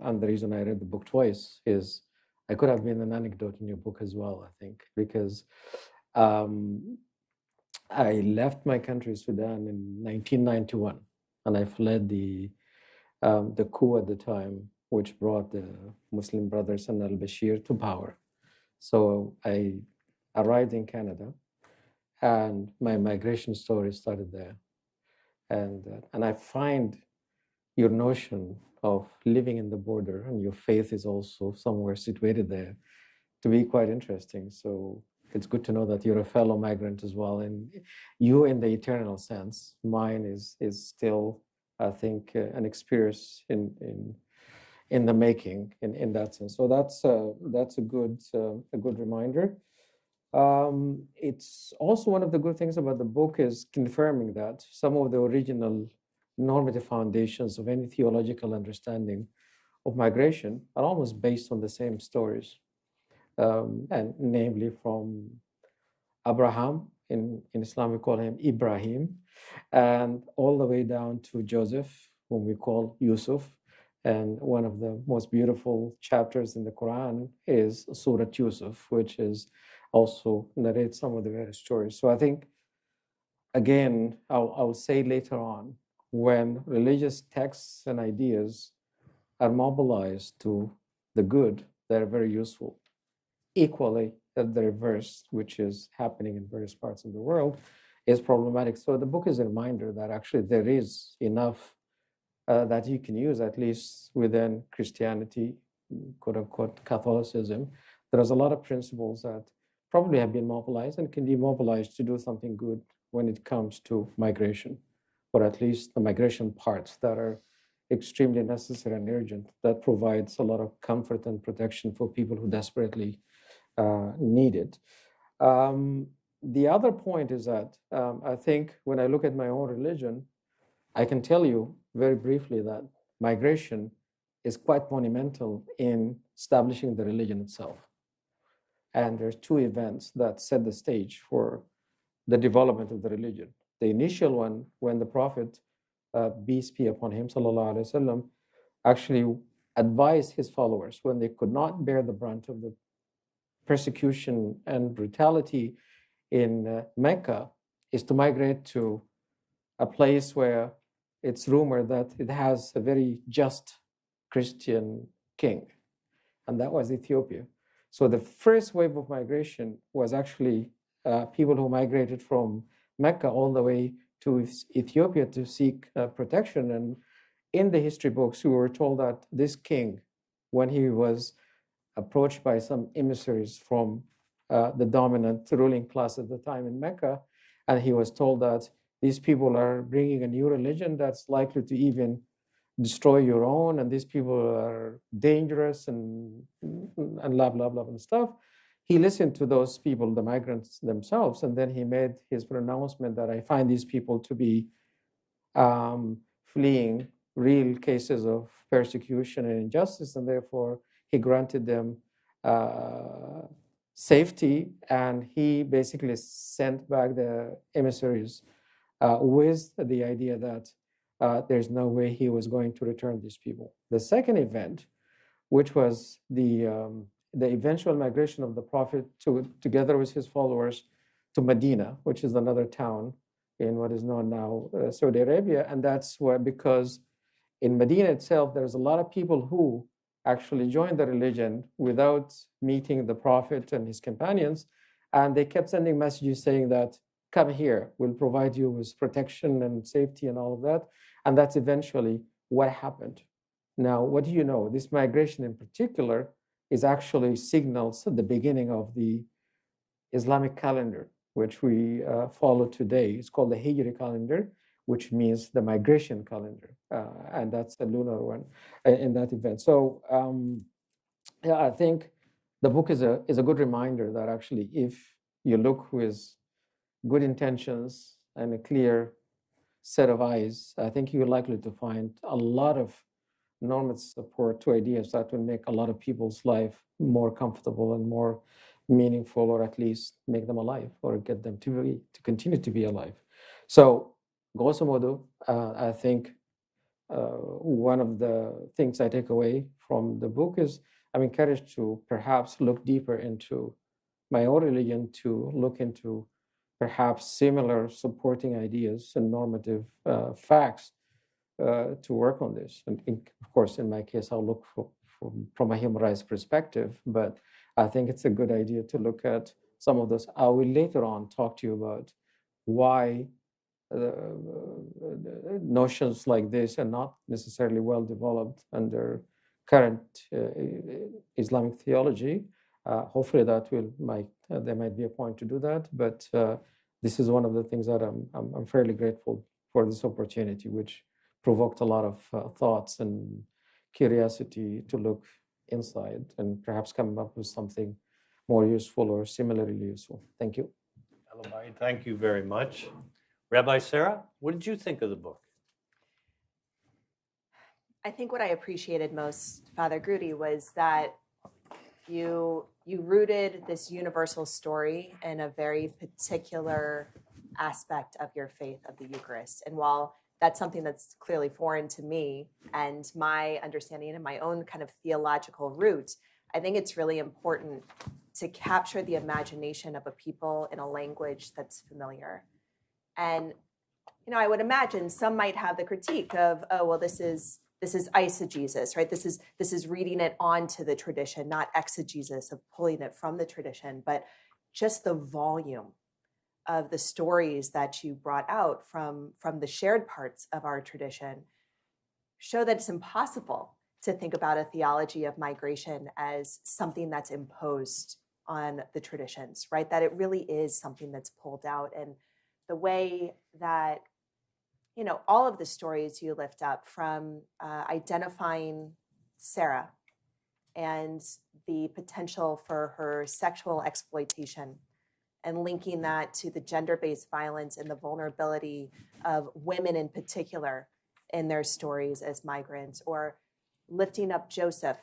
and the reason I read the book twice is I could have been an anecdote in your book as well, I think, because I left my country, Sudan, in 1991, and I fled the coup at the time, which brought the Muslim Brothers and al-Bashir to power. So I arrived in Canada, and my migration story started there. And I find your notion of living in the border and your faith is also somewhere situated there to be quite interesting. So it's good to know that you're a fellow migrant as well, and you in the eternal sense. Mine is still, I think, an experience in the making in that sense. So that's a good reminder. It's also one of the good things about the book is confirming that some of the original normative foundations of any theological understanding of migration are almost based on the same stories, and namely from Abraham, in Islam we call him Ibrahim, and all the way down to Joseph, whom we call Yusuf, And one of the most beautiful chapters in the Quran is Surah Yusuf, which is also narrates some of the various stories. So I think, again, I'll say later on, when religious texts and ideas are mobilized to the good, they're very useful. Equally, the reverse, which is happening in various parts of the world, is problematic. So the book is a reminder that actually there is enough that you can use, at least within Christianity, quote unquote, Catholicism. There's a lot of principles that probably have been mobilized and can be mobilized to do something good when it comes to migration, or at least the migration parts that are extremely necessary and urgent, that provides a lot of comfort and protection for people who desperately need it. The other point is that I think when I look at my own religion, I can tell you very briefly that migration is quite monumental in establishing the religion itself. And there's two events that set the stage for the development of the religion. The initial one, when the Prophet, peace be upon him, sallallahu alaihi wasallam, actually advised his followers when they could not bear the brunt of the persecution and brutality in Mecca, is to migrate to a place where it's rumored that it has a very just Christian king, and that was Ethiopia. So the first wave of migration was actually people who migrated from Mecca all the way to Ethiopia to seek protection. And in the history books, we were told that this king, when he was approached by some emissaries from the dominant ruling class at the time in Mecca, and he was told that these people are bringing a new religion that's likely to even destroy your own, and these people are dangerous and blah, blah, blah, and stuff. He listened to those people, the migrants themselves, and then he made his pronouncement that I find these people to be fleeing real cases of persecution and injustice, and therefore he granted them safety, and he basically sent back the emissaries with the idea that there's no way he was going to return these people. The second event, which was the eventual migration of the Prophet together with his followers to Medina, which is another town in what is known now Saudi Arabia. And that's why, because in Medina itself, there's a lot of people who actually joined the religion without meeting the Prophet and his companions. And they kept sending messages saying that, come here, we'll provide you with protection and safety and all of that. And that's eventually what happened. Now, what do you know? This migration in particular is actually signals the beginning of the Islamic calendar, which we follow today. It's called the Hijri calendar, which means the migration calendar. And that's the lunar one in that event. So yeah, I think the book is a good reminder that actually if you look with good intentions and a clear set of eyes, I think you're likely to find a lot of normative support to ideas that will make a lot of people's life more comfortable and more meaningful, or at least make them alive or get them to continue to be alive. So, grosso modo, I think one of the things I take away from the book is I'm encouraged to perhaps look deeper into my own religion, to look into perhaps similar supporting ideas and normative facts to work on this. And of course, in my case, I'll look from a human rights perspective, but I think it's a good idea to look at some of those. I will later on talk to you about why notions like this are not necessarily well developed under current Islamic theology. Hopefully that there might be a point to do that, but this is one of the things that I'm fairly grateful for this opportunity, which provoked a lot of thoughts and curiosity to look inside and perhaps come up with something more useful or similarly useful. Thank you. Alabai, thank you very much. Rabbi Sarah, what did you think of the book? I think what I appreciated most, Father Groody, was that you rooted this universal story in a very particular aspect of your faith of the Eucharist. And while that's something that's clearly foreign to me and my understanding and my own kind of theological root. I think it's really important to capture the imagination of a people in a language that's familiar. And I would imagine some might have the critique of, oh, well, this is eisegesis, right? This is reading it onto the tradition, not exegesis of pulling it from the tradition, but just the volume of the stories that you brought out from the shared parts of our tradition show that it's impossible to think about a theology of migration as something that's imposed on the traditions, right? That it really is something that's pulled out. And the way that, all of the stories you lift up, from identifying Sarah and the potential for her sexual exploitation, and linking that to the gender-based violence and the vulnerability of women in particular in their stories as migrants, or lifting up Joseph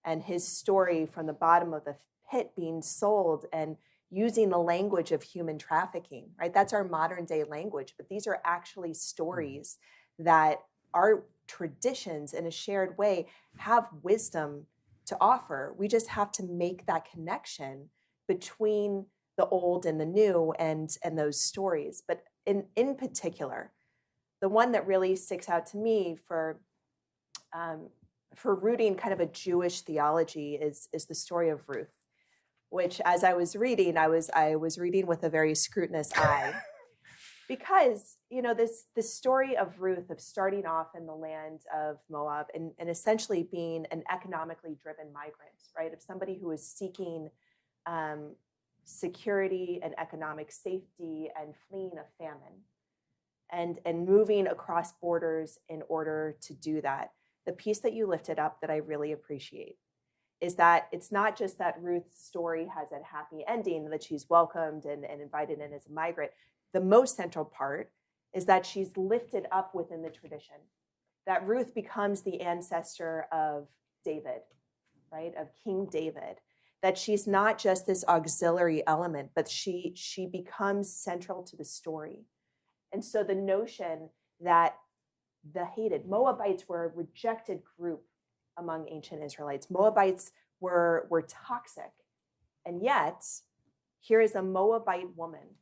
and his story from the bottom of the pit being sold and using the language of human trafficking, right? That's our modern day language, but these are actually stories that our traditions in a shared way have wisdom to offer. We just have to make that connection between the old and the new and those stories. But in particular, the one that really sticks out to me for rooting kind of a Jewish theology is the story of Ruth, which, as I was reading, I was reading with a very scrutinous eye, because this story of Ruth, of starting off in the land of Moab and essentially being an economically driven migrant, right, of somebody who is seeking security and economic safety and fleeing a famine, and moving across borders in order to do that. The piece that you lifted up that I really appreciate is that it's not just that Ruth's story has a happy ending, that she's welcomed and invited in as a migrant. The most central part is that she's lifted up within the tradition, that Ruth becomes the ancestor of David, right, of King David, that she's not just this auxiliary element, but she becomes central to the story. And so the notion that the hated Moabites were a rejected group among ancient Israelites. Moabites were toxic. And yet, here is a Moabite woman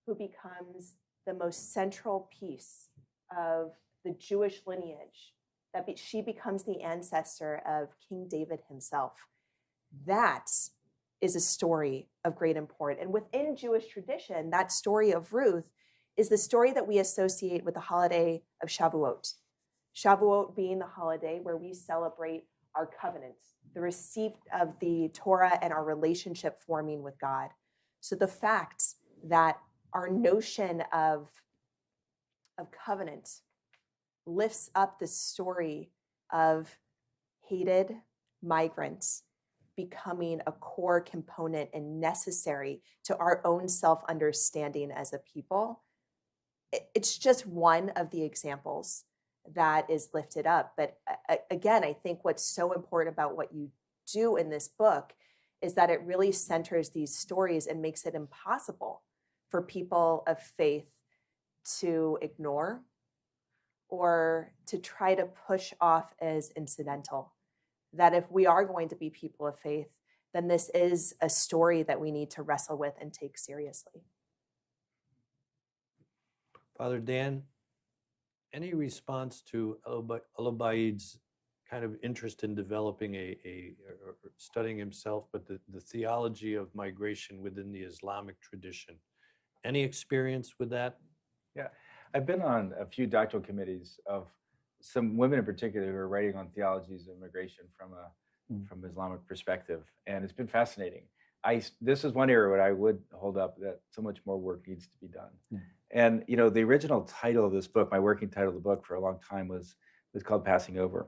who becomes the most central piece of the Jewish lineage, that she becomes the ancestor of King David himself. That is a story of great import. And within Jewish tradition, that story of Ruth is the story that we associate with the holiday of Shavuot. Shavuot being the holiday where we celebrate our covenant, the receipt of the Torah and our relationship forming with God. So the fact that our notion of covenant lifts up the story of hated migrants becoming a core component and necessary to our own self-understanding as a people, it's just one of the examples that is lifted up. But again, I think what's so important about what you do in this book is that it really centers these stories and makes it impossible for people of faith to ignore or to try to push off as incidental. That if we are going to be people of faith, then this is a story that we need to wrestle with and take seriously. Father Dan, any response to Alobaid's kind of interest in developing or studying himself, but the theology of migration within the Islamic tradition? Any experience with that? Yeah, I've been on a few doctoral committees of some women in particular who are writing on theologies of migration from Islamic perspective, and it's been fascinating. This is one area where I would hold up that so much more work needs to be done. And the original title of this book, my working title of the book for a long time was called Passing Over.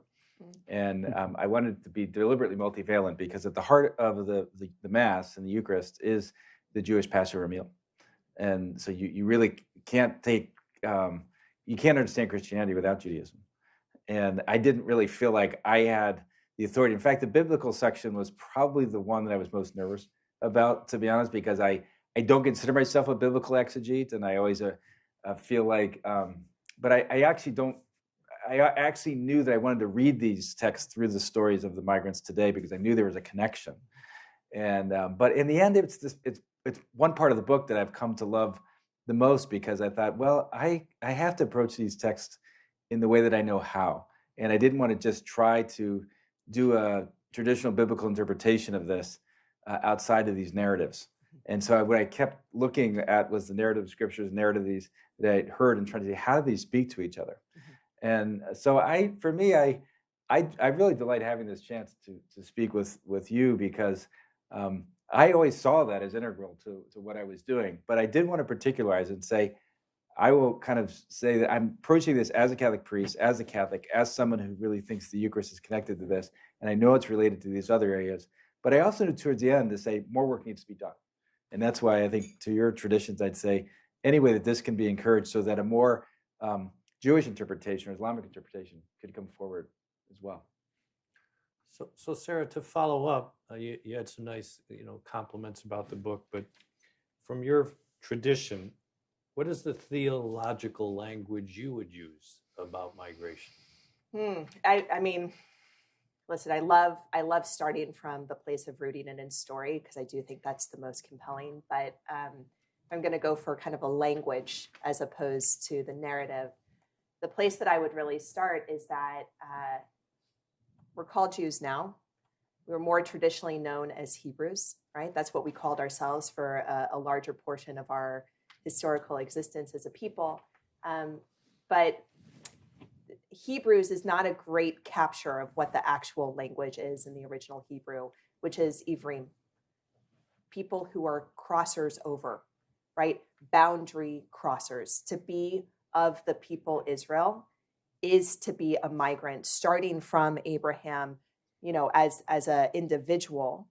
And I wanted it to be deliberately multivalent, because at the heart of the Mass and the Eucharist is the Jewish Passover meal. And so you really can't you can't understand Christianity without Judaism. And I didn't really feel like I had the authority. In fact, the biblical section was probably the one that I was most nervous about, to be honest, because I don't consider myself a biblical exegete, and I always feel like but I actually don't. I actually knew that I wanted to read these texts through the stories of the migrants today because I knew there was a connection. And but in the end, it's one part of the book that I've come to love the most because I thought, well, I have to approach these texts in the way that I know how, and I didn't want to just try to do a traditional biblical interpretation of this outside of these narratives. And so what I kept looking at was the narrative of scriptures, narrative of these that I heard, and trying to say, how do these speak to each other? And so I really delight having this chance to speak with you because I always saw that as integral to what I was doing. But I did want to particularize and say, I will kind of say that I'm approaching this as a Catholic priest, as a Catholic, as someone who really thinks the Eucharist is connected to this. And I know it's related to these other areas. But I also knew towards the end to say more work needs to be done. And that's why I think to your traditions, I'd say any way that this can be encouraged so that a more Jewish interpretation or Islamic interpretation could come forward as well. So Sarah, to follow up, you had some nice, compliments about the book, but from your tradition, what is the theological language you would use about migration? I mean, listen, I love starting from the place of rooting it in story because I do think that's the most compelling. But I'm going to go for kind of a language as opposed to the narrative. The place that I would really start is that we're called Jews now. We were more traditionally known as Hebrews, right? That's what we called ourselves for a larger portion of our historical existence as a people. But Hebrews is not a great capture of what the actual language is in the original Hebrew, which is Ivrim, people who are crossers over, right? Boundary crossers. To be of the people Israel is to be a migrant, starting from Abraham, as an individual,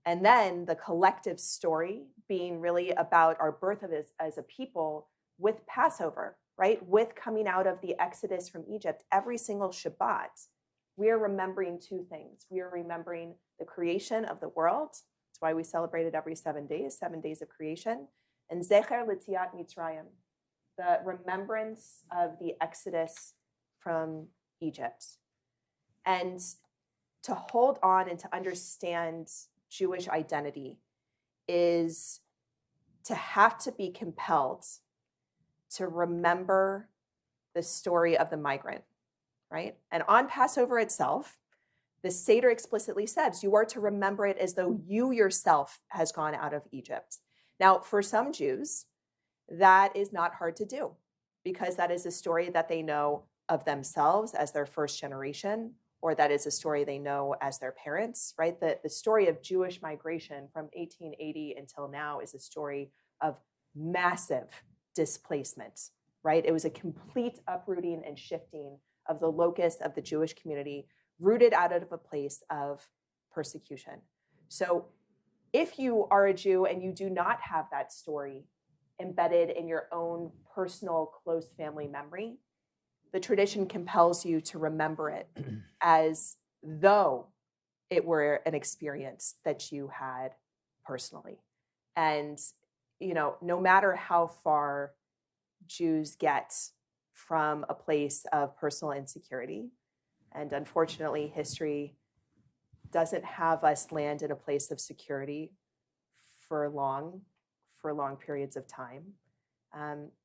and then the collective story being really about our birth as a people with Passover, right? With coming out of the Exodus from Egypt, every single Shabbat, we are remembering two things. We are remembering the creation of the world. That's why we celebrate it every 7 days of creation, and Zecher L'Tziat Mitzrayim, the remembrance of the Exodus from Egypt. And to hold on and to understand Jewish identity is to have to be compelled to remember the story of the migrant, right? And on Passover itself, the Seder explicitly says you are to remember it as though you yourself has gone out of Egypt. Now, for some Jews, that is not hard to do because that is a story that they know of themselves as their first generation, or that is a story they know as their parents, right? The story of Jewish migration from 1880 until now is a story of massive displacement, right? It was a complete uprooting and shifting of the locus of the Jewish community, rooted out of a place of persecution. So if you are a Jew and you do not have that story embedded in your own personal close family memory, the tradition compels you to remember it as though it were an experience that you had personally. And, no matter how far Jews get from a place of personal insecurity, and unfortunately, history doesn't have us land in a place of security for long periods of time.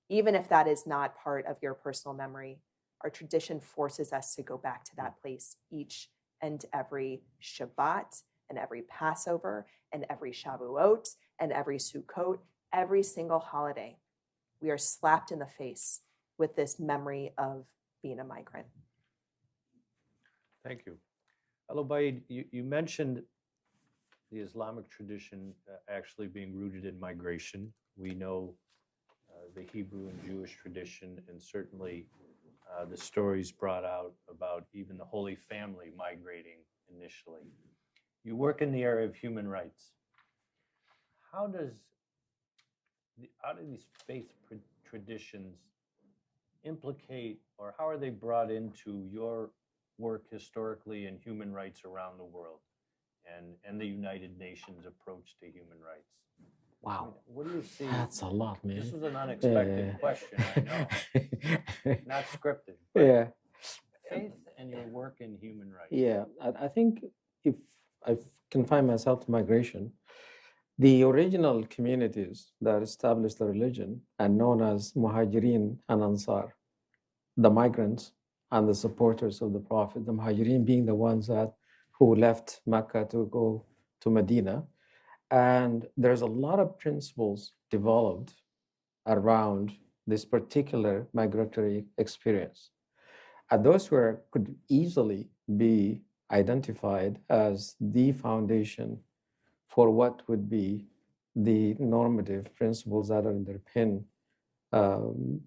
Even if that is not part of your personal memory, our tradition forces us to go back to that place each and every Shabbat and every Passover and every Shavuot and every Sukkot, every single holiday. We are slapped in the face with this memory of being a migrant. Thank you. Alobaid, you mentioned the Islamic tradition actually being rooted in migration. We know the Hebrew and Jewish tradition, and certainly the stories brought out about even the Holy Family migrating initially. You work in the area of human rights. How do these faith traditions implicate, or how are they brought into your work historically in human rights around the world and the United Nations approach to human rights? Wow, What do you see? that's a lot, man. This was an unexpected Yeah. question, I know. Not scripted, but Yeah, faith and your work in human rights. yeah. I think if I confine myself to migration, the original communities that established the religion are known as Muhajirin and Ansar, the migrants and the supporters of the Prophet. The Muhajirin being the ones that who left Mecca to go to Medina. And there's a lot of principles developed around this particular migratory experience. And those could easily be identified as the foundation for what would be the normative principles that underpin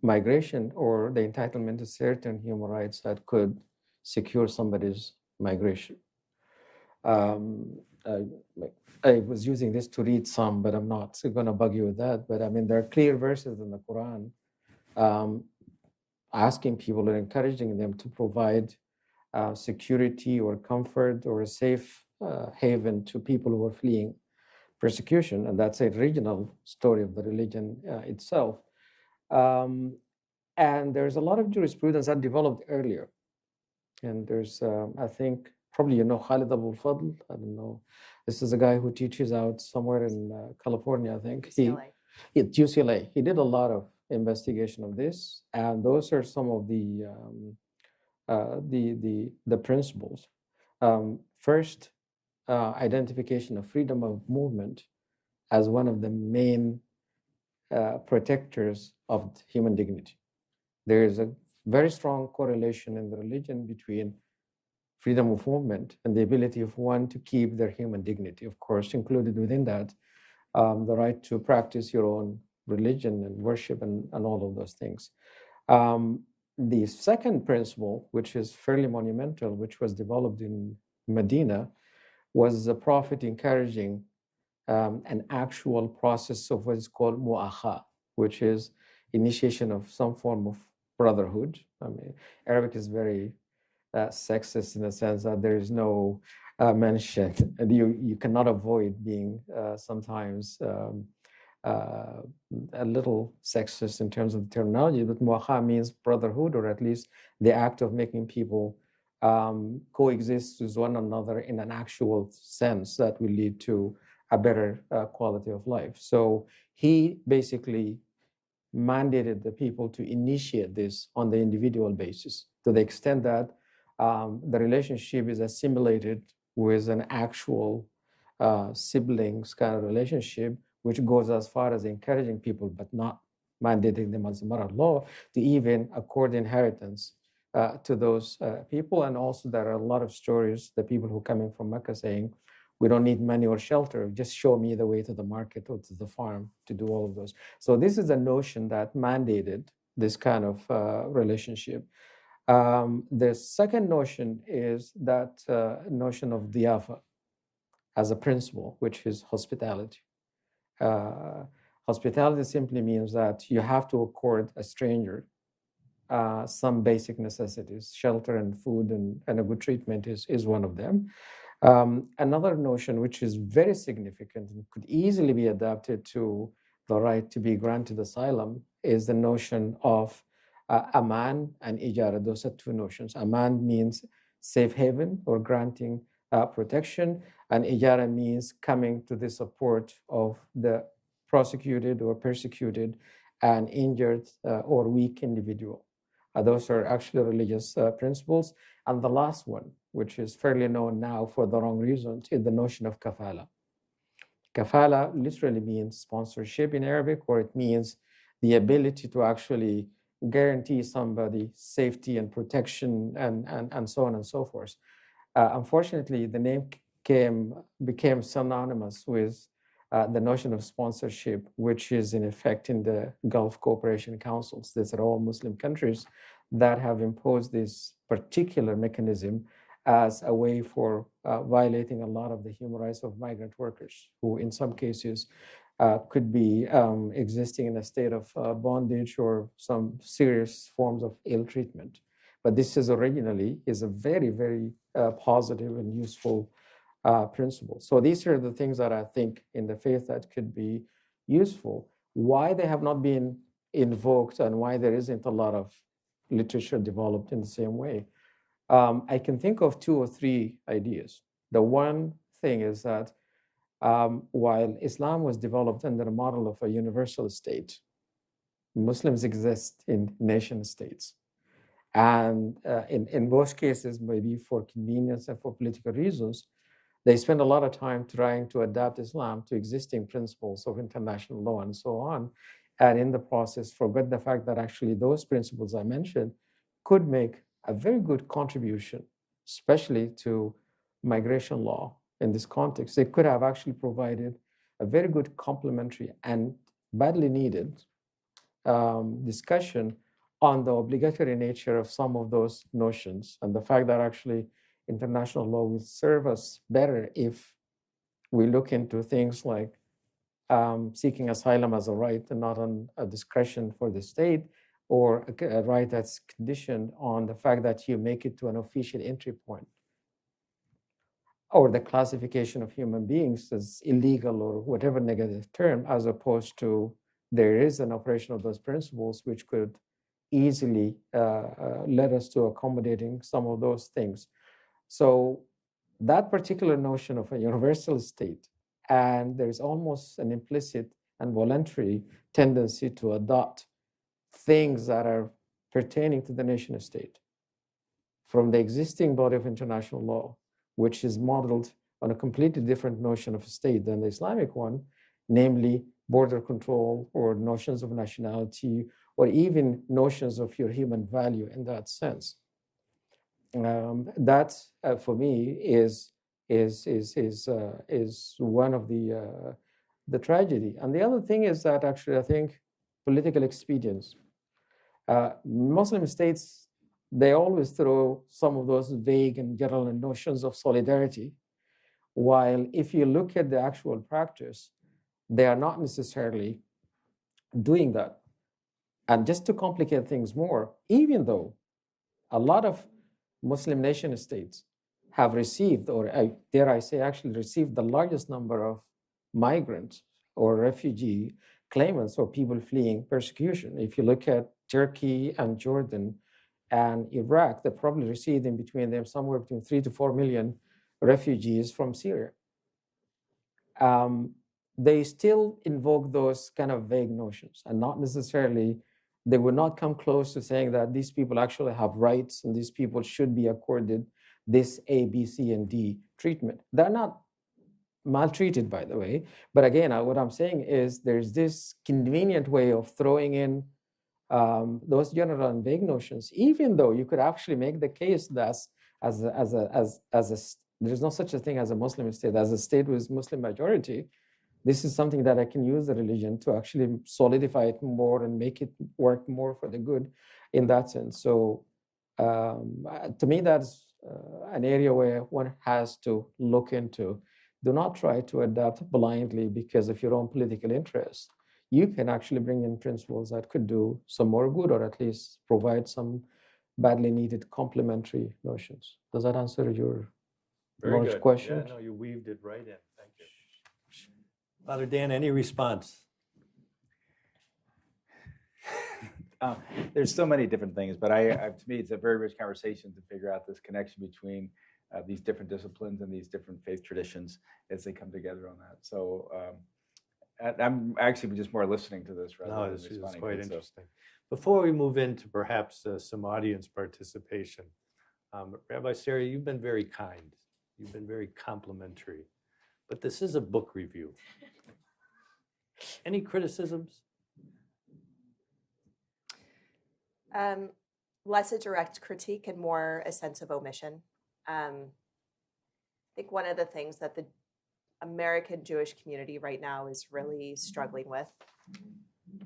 migration or the entitlement to certain human rights that could secure somebody's migration. I, I was using this to read some, but I'm not going to bug you with that. But I mean, there are clear verses in the Quran asking people and encouraging them to provide security or comfort or a safe haven to people who are fleeing persecution. And that's a regional story of the religion itself. And there's a lot of jurisprudence that developed earlier. And there's, I think, probably you know Khalid Abul Fadl. I don't know. This is a guy who teaches out somewhere in California, I think. UCLA. At UCLA. He did a lot of investigation of this, and those are some of the principles. First, identification of freedom of movement as one of the main protectors of human dignity. There is a very strong correlation in the religion between freedom of movement and the ability of one to keep their human dignity. Of course, included within that, the right to practice your own religion and worship and all of those things. The second principle, which is fairly monumental, which was developed in Medina, was the Prophet encouraging an actual process of what is called mu'akha, which is initiation of some form of brotherhood. I mean, Arabic is very sexist in the sense that there is no mention, and you cannot avoid being sometimes a little sexist in terms of the terminology, but mu'akha means brotherhood, or at least the act of making people coexist with one another in an actual sense that will lead to a better quality of life. So he basically mandated the people to initiate this on the individual basis to the extent that the relationship is assimilated with an actual siblings kind of relationship, which goes as far as encouraging people, but not mandating them as a matter of law, to even accord inheritance to those people. And also there are a lot of stories, the people who are coming from Mecca saying, we don't need money or shelter, just show me the way to the market or to the farm to do all of those. So this is a notion that mandated this kind of relationship. The second notion is that notion of diyafa as a principle, which is hospitality. Hospitality simply means that you have to accord a stranger some basic necessities. Shelter and food and a good treatment is one of them. Another notion, which is very significant and could easily be adapted to the right to be granted asylum, is the notion of aman and ijara. Those are two notions. Aman means safe haven or granting protection, and ijara means coming to the support of the prosecuted or persecuted and injured or weak individual. Those are actually religious principles. And the last one, which is fairly known now for the wrong reasons, is the notion of kafala. Kafala literally means sponsorship in Arabic, or it means the ability to actually guarantee somebody safety and protection and so on and so forth. Unfortunately, the name became synonymous with the notion of sponsorship, which is in effect in the Gulf Cooperation Councils. These are all Muslim countries that have imposed this particular mechanism as a way for violating a lot of the human rights of migrant workers, who in some cases could be existing in a state of bondage or some serious forms of ill treatment. But this is originally a very, very positive and useful principle. So these are the things that I think in the faith that could be useful. Why they have not been invoked and why there isn't a lot of literature developed in the same way. I can think of 2 or 3 ideas. The one thing is that while Islam was developed under a model of a universal state, Muslims exist in nation states. And in both cases, maybe for convenience and for political reasons, they spend a lot of time trying to adapt Islam to existing principles of international law and so on. And in the process, forget the fact that actually those principles I mentioned could make a very good contribution, especially to migration law in this context. They could have actually provided a very good complementary and badly needed discussion on the obligatory nature of some of those notions and the fact that actually international law will serve us better if we look into things like seeking asylum as a right and not on a discretion for the state, or a right that's conditioned on the fact that you make it to an official entry point, or the classification of human beings as illegal or whatever negative term, as opposed to there is an operation of those principles which could easily lead us to accommodating some of those things. So that particular notion of a universal state, and there's almost an implicit and voluntary tendency to adopt things that are pertaining to the nation state from the existing body of international law, which is modeled on a completely different notion of a state than the Islamic one, namely border control or notions of nationality, or even notions of your human value in that sense. That, for me, is one of the tragedy. And the other thing is that actually, I think political expedience. Muslim states, they always throw some of those vague and general notions of solidarity, while if you look at the actual practice, they are not necessarily doing that. And just to complicate things more, even though a lot of Muslim nation states have received, or dare I say, actually received the largest number of migrants or refugee claimants or people fleeing persecution. If you look at Turkey and Jordan and Iraq, they probably received in between them somewhere between 3 to 4 million refugees from Syria. They still invoke those kind of vague notions, and not necessarily, they would not come close to saying that these people actually have rights and these people should be accorded this A, B, C, and D treatment. They're not maltreated, by the way. But again, what I'm saying is there's this convenient way of throwing in those general and vague notions, even though you could actually make the case that there's no such a thing as a Muslim state, as a state with Muslim majority. This is something that I can use the religion to actually solidify it more and make it work more for the good in that sense. So to me, that's an area where one has to look into. Do not try to adapt blindly because of your own political interests. You can actually bring in principles that could do some more good, or at least provide some badly needed complementary notions. Does that answer your large question? Yeah, no, you weaved it right in. Thank you. Father Dan, any response? There's so many different things, but to me, it's a very rich conversation to figure out this connection between these different disciplines and these different faith traditions as they come together on that. So I'm actually just more listening to this rather than responding. This is quite interesting. Before we move into perhaps some audience participation, Rabbi Sarah, you've been very kind. You've been very complimentary, but this is a book review. Any criticisms? Less a direct critique and more a sense of omission. I think one of the things that the American Jewish community right now is really struggling with,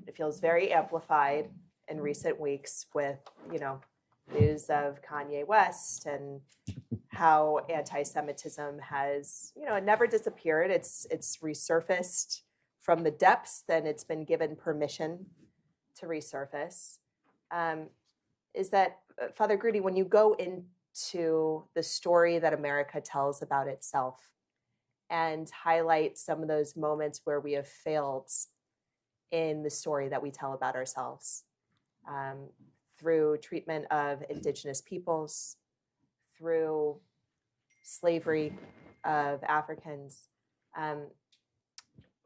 it feels very amplified in recent weeks with, news of Kanye West and how anti-Semitism has, it never disappeared. It's resurfaced from the depths, then it's been given permission to resurface. Is that, Father Groody, when you go into the story that America tells about itself and highlight some of those moments where we have failed in the story that we tell about ourselves, through treatment of indigenous peoples, through slavery of Africans.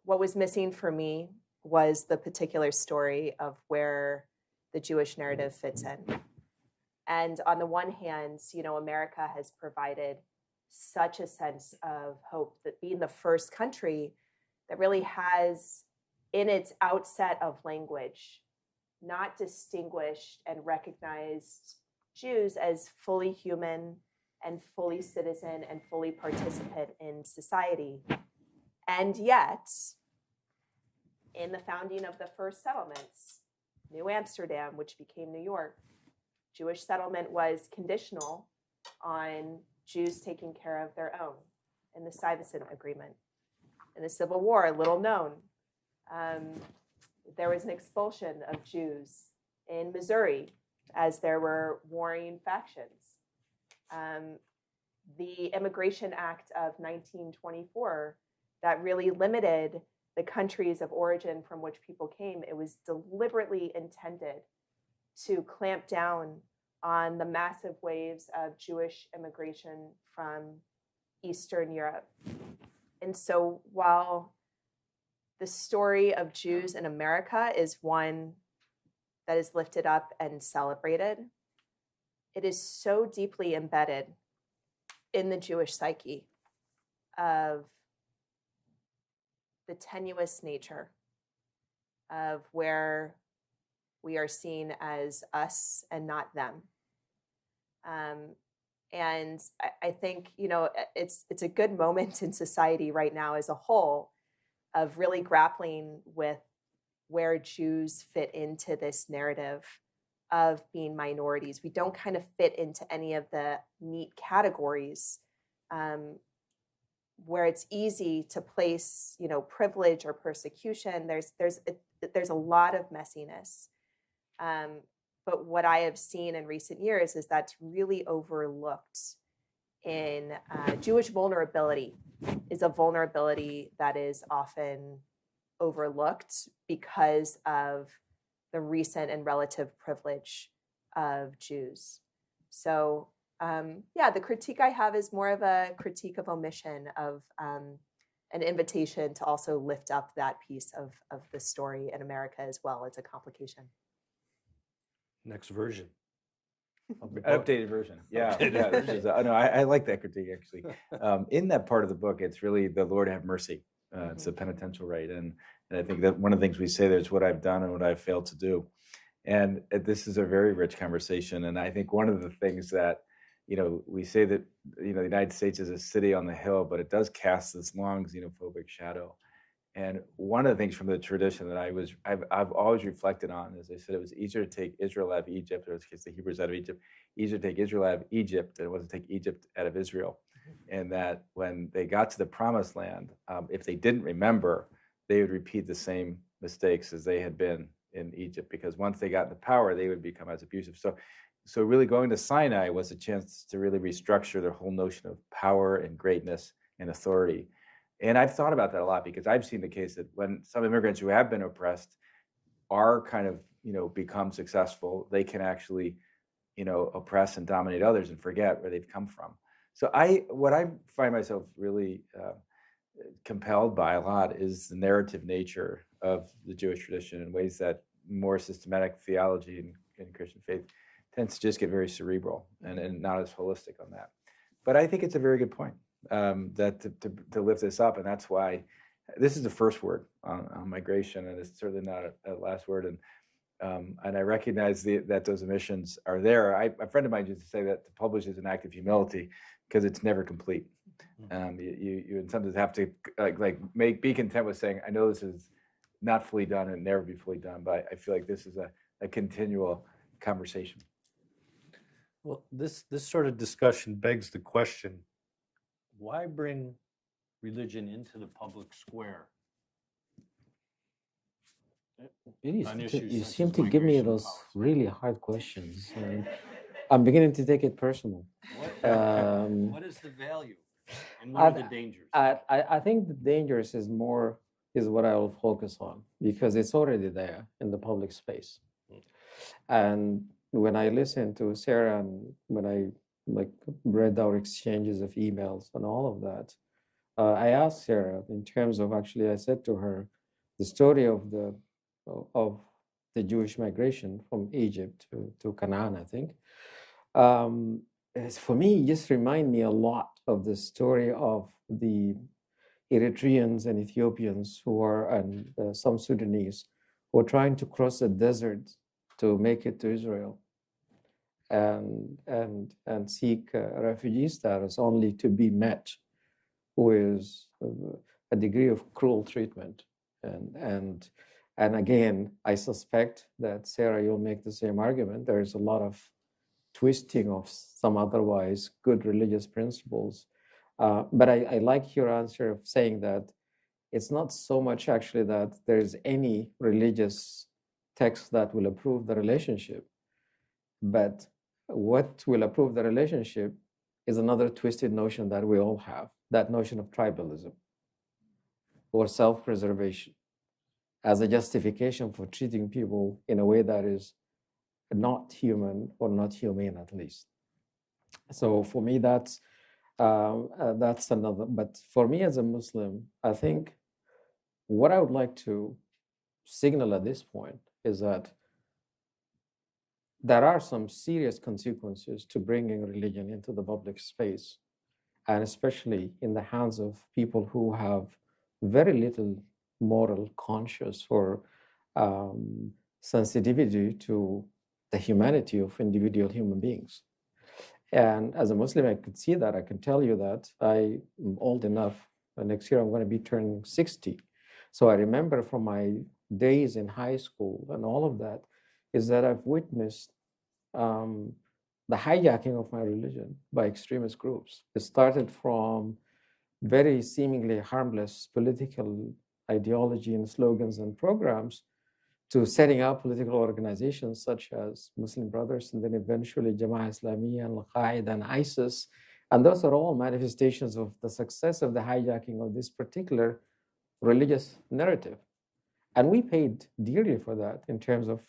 What was missing for me was the particular story of where the Jewish narrative fits in. And on the one hand, America has provided such a sense of hope, that being the first country that really has in its outset of language not distinguished and recognized Jews as fully human and fully citizen and fully participant in society. And yet, in the founding of the first settlements, New Amsterdam, which became New York, Jewish settlement was conditional on Jews taking care of their own in the Stuyvesant Agreement. In the Civil War, little known, there was an expulsion of Jews in Missouri as there were warring factions. The Immigration Act of 1924 that really limited the countries of origin from which people came, it was deliberately intended to clamp down on the massive waves of Jewish immigration from Eastern Europe. And so while the story of Jews in America is one that is lifted up and celebrated, it is so deeply embedded in the Jewish psyche of the tenuous nature of where we are seen as us and not them. And I think, it's a good moment in society right now as a whole of really grappling with where Jews fit into this narrative of being minorities. We don't kind of fit into any of the neat categories where it's easy to place, privilege or persecution. There's a lot of messiness. But what I have seen in recent years is that's really overlooked in Jewish vulnerability is a vulnerability that is often overlooked because of the recent and relative privilege of Jews. So the critique I have is more of a critique of omission, of an invitation to also lift up that piece of the story in America as well. It's a complication. Next version. Of the book. Updated version. Yeah. Updated Yeah, this version. is, no, I like that critique actually. In that part of the book, it's really the Lord have mercy. It's a penitential rite. And I think that one of the things we say there is what I've done and what I've failed to do. And this is a very rich conversation. And I think one of the things that, we say that, the United States is a city on the hill, but it does cast this long xenophobic shadow. And one of the things from the tradition that I've always reflected on, as I said, it was easier to take Israel out of Egypt, or in this case, the Hebrews out of Egypt, easier to take Israel out of Egypt than it was to take Egypt out of Israel. And that when they got to the promised land, if they didn't remember, they would repeat the same mistakes as they had been in Egypt, because once they got into power, they would become as abusive. So really going to Sinai was a chance to really restructure their whole notion of power and greatness and authority. And I've thought about that a lot, because I've seen the case that when some immigrants who have been oppressed are kind of, become successful, they can actually, oppress and dominate others and forget where they've come from. So what I find myself really compelled by a lot is the narrative nature of the Jewish tradition in ways that more systematic theology and Christian faith tends to just get very cerebral and not as holistic on that. But I think it's a very good point. That to lift this up, and that's why this is the first word on migration, and it's certainly not a last word. And I recognize that those omissions are there. A friend of mine used to say that to publish is an act of humility, because it's never complete. You sometimes have to be content with saying, I know this is not fully done and never be fully done, but I feel like this is a continual conversation. Well, this sort of discussion begs the question, why bring religion into the public square? You seem to give me those really hard questions. I'm beginning to take it personal. What is the value, and what are the dangers? I think the dangers is more is what I will focus on because it's already there in the public space. And when I listened to Sarah and when I read our exchanges of emails and all of that, I asked Sarah in terms of actually, I said to her, the story of the Jewish migration from Egypt to Canaan, I think, for me, just remind me a lot of the story of the Eritreans and Ethiopians who are, and some Sudanese, who are trying to cross the desert to make it to Israel and seek refugee status, only to be met with a degree of cruel treatment. And again, I suspect that, Sarah, you'll make the same argument. There is a lot of twisting of some otherwise good religious principles. But I like your answer of saying that it's not so much actually that there's any religious text that will approve the relationship, but what will approve the relationship is another twisted notion that we all have, that notion of tribalism or self-preservation as a justification for treating people in a way that is not human or not humane, at least. So for me, that's another. But for me as a Muslim, I think what I would like to signal at this point is that there are some serious consequences to bringing religion into the public space, and especially in the hands of people who have very little moral conscience or sensitivity to the humanity of individual human beings. And as a Muslim, I could see that. I can tell you that I am old enough. Next year, I'm going to be turning 60. So I remember from my days in high school and all of that, is that I've witnessed the hijacking of my religion by extremist groups. It started from very seemingly harmless political ideology and slogans and programs to setting up political organizations such as Muslim Brothers, and then eventually Jama'ah Islamiyya and Al-Qaeda and ISIS. And those are all manifestations of the success of the hijacking of this particular religious narrative. And we paid dearly for that in terms of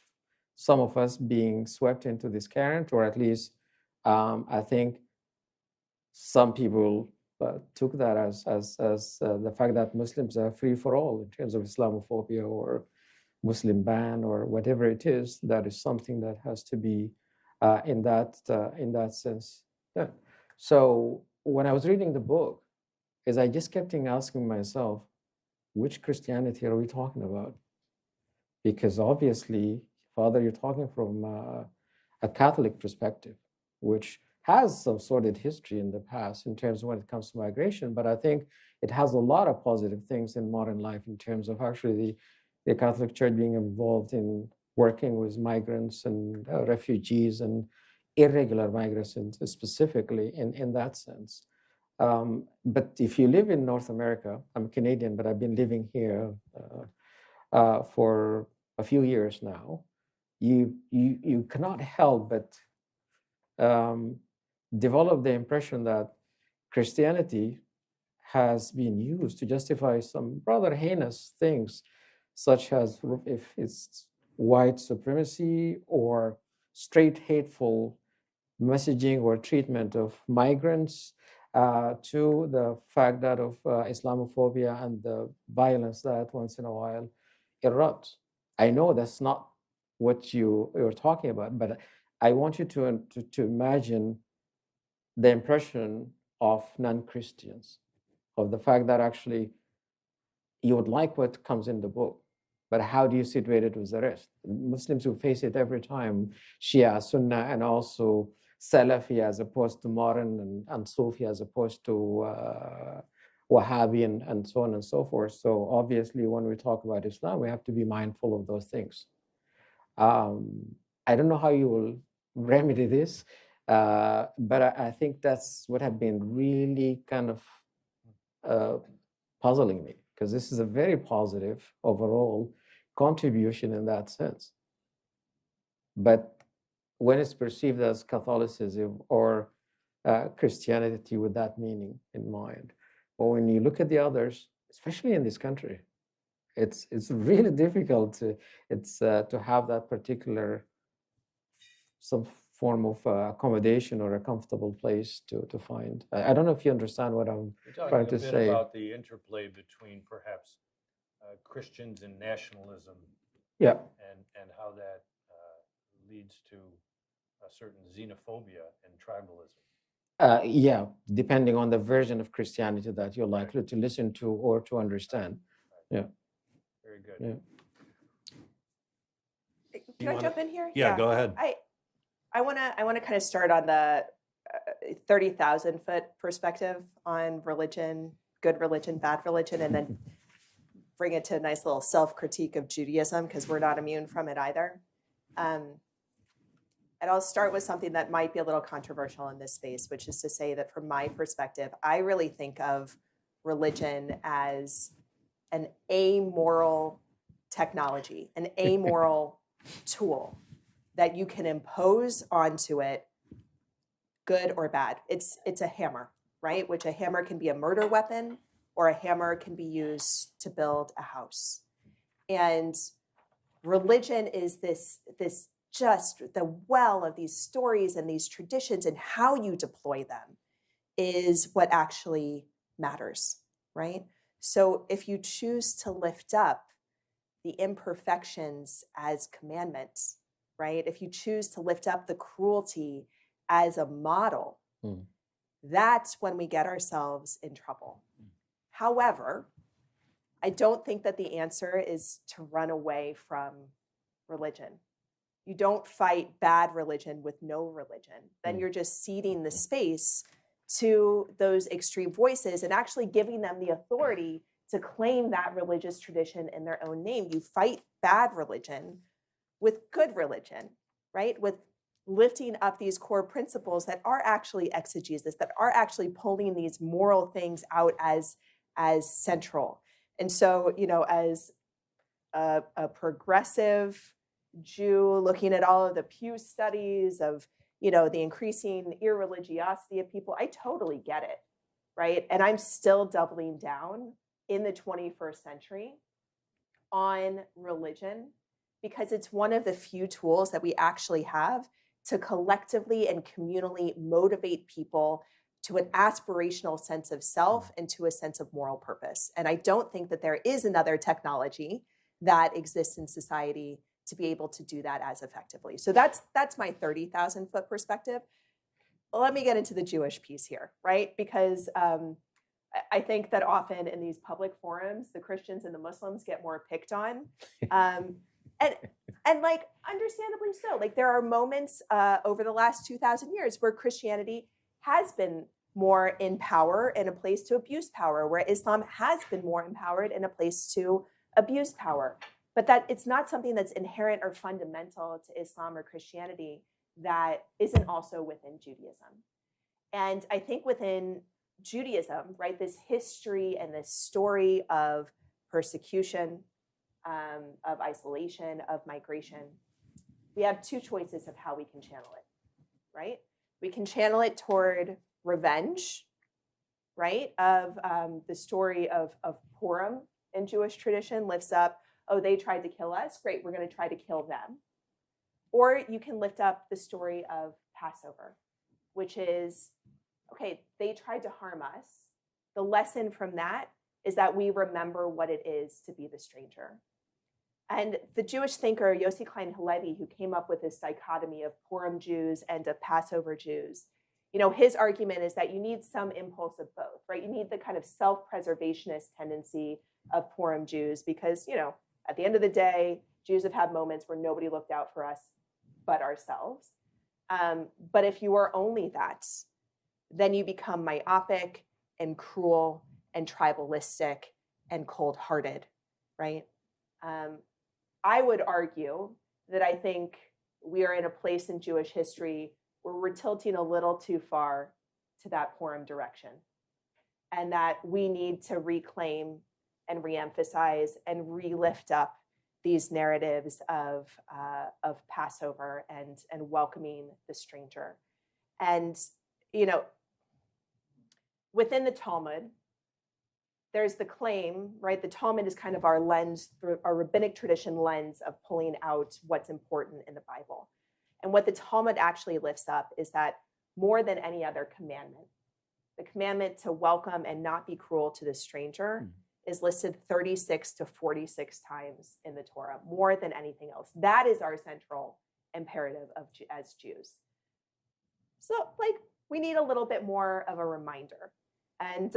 some of us being swept into this current, or at least I think some people took that as the fact that Muslims are free for all in terms of Islamophobia or Muslim ban or whatever it is. That is something that has to be in that sense. Yeah. So when I was reading the book, I just kept asking myself, which Christianity are we talking about? Because obviously, Father, you're talking from a Catholic perspective, which has some sordid history in the past in terms of when it comes to migration, but I think it has a lot of positive things in modern life in terms of actually the Catholic Church being involved in working with migrants and refugees and irregular migrants specifically in that sense. But if you live in North America, I'm Canadian, but I've been living here for a few years now, you cannot help but develop the impression that Christianity has been used to justify some rather heinous things, such as if it's white supremacy or straight hateful messaging or treatment of migrants, to the fact that of Islamophobia and the violence that once in a while erupts. I know that's not what you're talking about, but I want you to imagine the impression of non-Christians, of the fact that actually you would like what comes in the book, but how do you situate it with the rest? Muslims who face it every time, Shia, Sunnah, and also Salafi as opposed to modern, and Sufi as opposed to Wahhabi, and so on and so forth. So obviously, when we talk about Islam, we have to be mindful of those things. I don't know how you will remedy this, but I think that's what have been really kind of puzzling me, because this is a very positive overall contribution in that sense. But when it's perceived as Catholicism or Christianity with that meaning in mind, or when you look at the others, especially in this country, it's really difficult to have that particular some form of accommodation or a comfortable place to find. I don't know if you understand what I'm You're talking trying a to bit say. about the interplay between perhaps Christians and nationalism, Yeah, and how that leads to a certain xenophobia and tribalism. yeah, depending on the version of Christianity that you're Right. likely to listen to or to understand. Yeah. Very good. Yeah. Can I jump in here? Yeah, go ahead. I want to kind of start on the 30,000 foot perspective on religion, good religion, bad religion, and then bring it to a nice little self-critique of Judaism, because we're not immune from it either. And I'll start with something that might be a little controversial in this space, which is to say that from my perspective, I really think of religion as an amoral technology, an amoral tool that you can impose onto it, good or bad. It's a hammer, right? Which a hammer can be a murder weapon, or a hammer can be used to build a house. And religion is this just the well of these stories and these traditions, and how you deploy them is what actually matters, right? So if you choose to lift up the imperfections as commandments, right? If you choose to lift up the cruelty as a model, that's when we get ourselves in trouble. However, I don't think that the answer is to run away from religion. You don't fight bad religion with no religion. Then you're just ceding the space to those extreme voices and actually giving them the authority to claim that religious tradition in their own name. You fight bad religion with good religion, right? With lifting up these core principles that are actually exegesis, that are actually pulling these moral things out as central. And so, as a progressive Jew looking at all of the Pew studies of, the increasing irreligiosity of people, I totally get it, right? And I'm still doubling down in the 21st century on religion, because it's one of the few tools that we actually have to collectively and communally motivate people to an aspirational sense of self and to a sense of moral purpose. And I don't think that there is another technology that exists in society to be able to do that as effectively. So that's my 30,000 foot perspective. Let me get into the Jewish piece here, right? Because I think that often in these public forums, the Christians and the Muslims get more picked on. And like, understandably so. Like, there are moments over the last 2,000 years where Christianity has been more in power in a place to abuse power, where Islam has been more empowered in a place to abuse power. But that it's not something that's inherent or fundamental to Islam or Christianity that isn't also within Judaism. And I think within Judaism, right, this history and this story of persecution, of isolation, of migration, we have two choices of how we can channel it, right? We can channel it toward revenge, right? Of the story of Purim in Jewish tradition lifts up, oh, they tried to kill us. Great, we're going to try to kill them. Or you can lift up the story of Passover, which is, okay, they tried to harm us. The lesson from that is that we remember what it is to be the stranger. And the Jewish thinker Yossi Klein Halevi, who came up with this dichotomy of Purim Jews and of Passover Jews, his argument is that you need some impulse of both, right? You need the kind of self-preservationist tendency of Purim Jews because, at the end of the day, Jews have had moments where nobody looked out for us but ourselves. But if you are only that, then you become myopic and cruel and tribalistic and cold-hearted, right? I would argue that I think we are in a place in Jewish history where we're tilting a little too far to that Purim direction, and that we need to reclaim and reemphasize and re-lift up these narratives of Passover and welcoming the stranger. And, within the Talmud, there's the claim, right? The Talmud is kind of our lens, our rabbinic tradition lens of pulling out what's important in the Bible. And what the Talmud actually lifts up is that more than any other commandment, the commandment to welcome and not be cruel to the stranger is listed 36 to 46 times in the Torah, more than anything else. That is our central imperative as Jews. So, like, we need a little bit more of a reminder. And,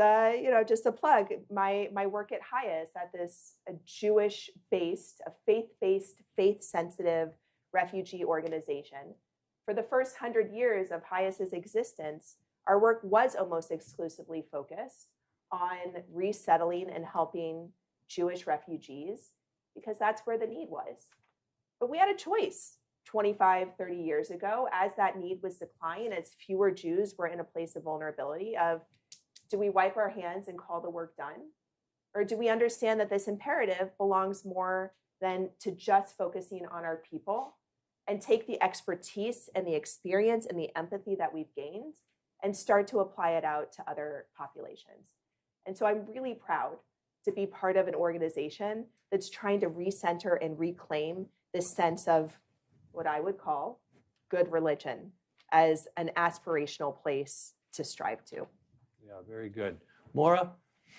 just a plug, my work at Highest, at this Jewish-based, a faith-based, faith-sensitive refugee organization. For the first 100 years of Highest's existence, our work was almost exclusively focused on resettling and helping Jewish refugees, because that's where the need was. But we had a choice 25, 30 years ago, as that need was declining, as fewer Jews were in a place of vulnerability, of do we wipe our hands and call the work done? Or do we understand that this imperative belongs more than to just focusing on our people, and take the expertise and the experience and the empathy that we've gained and start to apply it out to other populations? And so I'm really proud to be part of an organization that's trying to recenter and reclaim this sense of what I would call good religion as an aspirational place to strive to. Yeah, very good. Maura,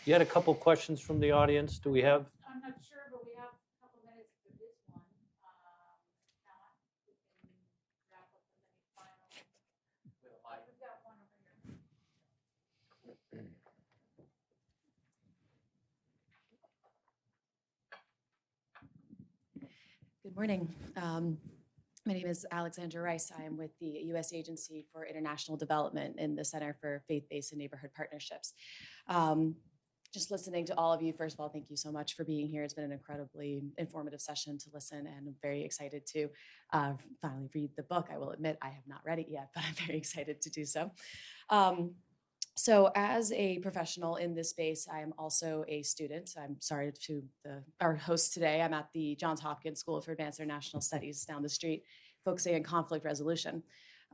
you had a couple questions from the audience. Do we have? I'm not sure, but we have a couple minutes for this one. If not, we can wrap up with any final. We've got one over here. Good morning. My name is Alexandra Rice. I am with the U.S. Agency for International Development in the Center for Faith-Based and Neighborhood Partnerships. Just listening to all of you, first of all, thank you so much for being here. It's been an incredibly informative session to listen, and I'm very excited to finally read the book. I will admit I have not read it yet, but I'm very excited to do so. So as a professional in this space, I am also a student. I'm sorry to our host today. I'm at the Johns Hopkins School for Advanced International Studies down the street, focusing on conflict resolution.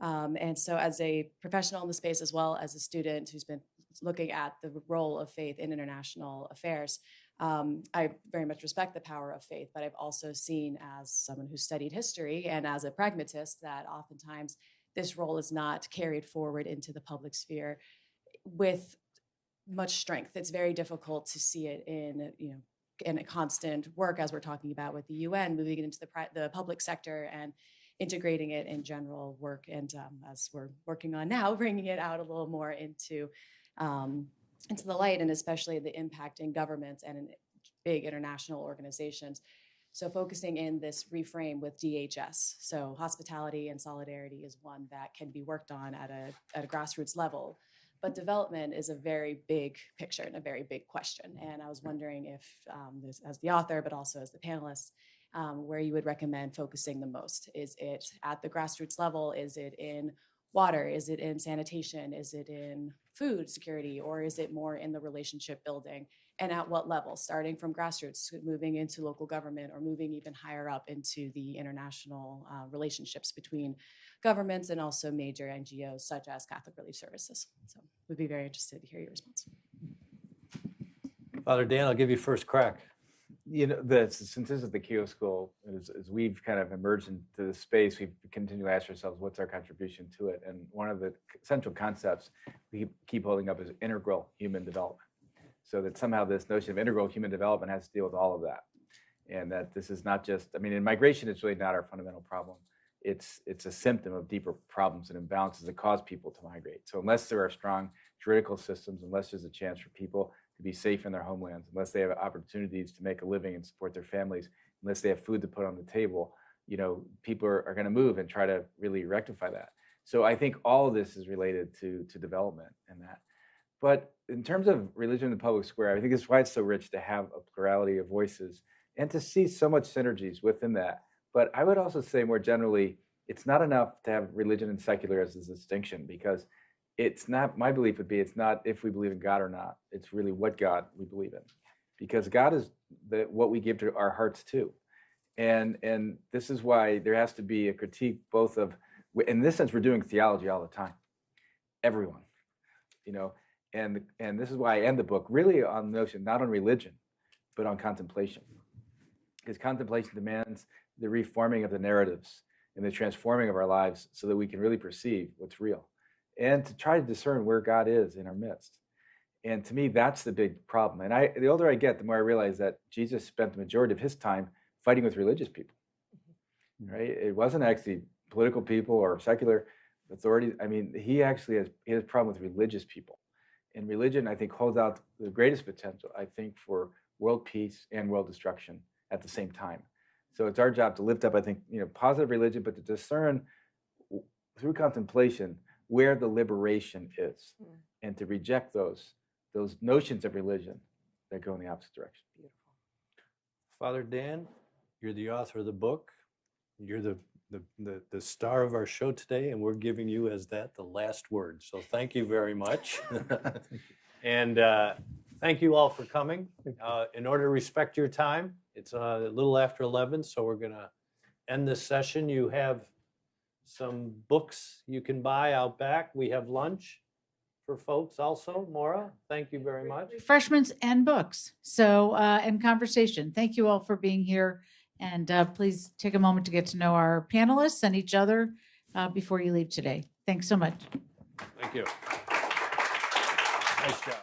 And so as a professional in the space, as well as a student who's been looking at the role of faith in international affairs, I very much respect the power of faith, but I've also seen, as someone who studied history and as a pragmatist, that oftentimes this role is not carried forward into the public sphere with much strength. It's very difficult to see it in a constant work, as we're talking about with the UN, moving it into the public sector and integrating it in general work. And as we're working on now, bringing it out a little more into the light, and especially the impact in governments and in big international organizations. So focusing in this reframe with DHS. So hospitality and solidarity is one that can be worked on at a grassroots level. But development is a very big picture and a very big question. And I was wondering if, as the author, but also as the panelist, where you would recommend focusing the most. Is it at the grassroots level? Is it in water? Is it in sanitation? Is it in food security? Or is it more in the relationship building? And at what level? Starting from grassroots, moving into local government, or moving even higher up into the international relationships between governments and also major NGOs such as Catholic Relief Services. So we'd be very interested to hear your response. Father Dan, I'll give you first crack. Since this is the Keough School, as we've kind of emerged into the space, we continue to ask ourselves, what's our contribution to it? And one of the central concepts we keep holding up is integral human development. So that somehow this notion of integral human development has to deal with all of that. And that this is not just, in migration, it's really not our fundamental problem. It's a symptom of deeper problems and imbalances that cause people to migrate. So unless there are strong juridical systems, unless there's a chance for people to be safe in their homelands, unless they have opportunities to make a living and support their families, unless they have food to put on the table, people are going to move and try to really rectify that. So I think all of this is related to development and that. But in terms of religion in the public square, I think it's why it's so rich to have a plurality of voices and to see so much synergies within that. But I would also say more generally, it's not enough to have religion and secular as a distinction, because it's not, my belief would be, it's not if we believe in God or not, it's really what God we believe in. Because God is what we give to our hearts too. And this is why there has to be a critique both of, in this sense, we're doing theology all the time. Everyone, And this is why I end the book really on the notion, not on religion, but on contemplation. Because contemplation demands the reforming of the narratives and the transforming of our lives so that we can really perceive what's real and to try to discern where God is in our midst. And to me, that's the big problem. And the older I get, the more I realize that Jesus spent the majority of his time fighting with religious people, right? It wasn't actually political people or secular authorities. I mean, he has a problem with religious people. And religion, I think, holds out the greatest potential, I think, for world peace and world destruction at the same time. So it's our job to lift up, I think, positive religion, but to discern through contemplation where the liberation is, and to reject those notions of religion that go in the opposite direction. Beautiful. Father Dan, you're the author of the book. You're the star of our show today, and we're giving you as the last word. So thank you very much. And thank you all for coming. In order to respect your time, it's a little after 11, so we're going to end this session. You have some books you can buy out back. We have lunch for folks also. Maura, thank you very much. Refreshments and books. So, and conversation. Thank you all for being here. And please take a moment to get to know our panelists and each other before you leave today. Thanks so much. Thank you. Nice job.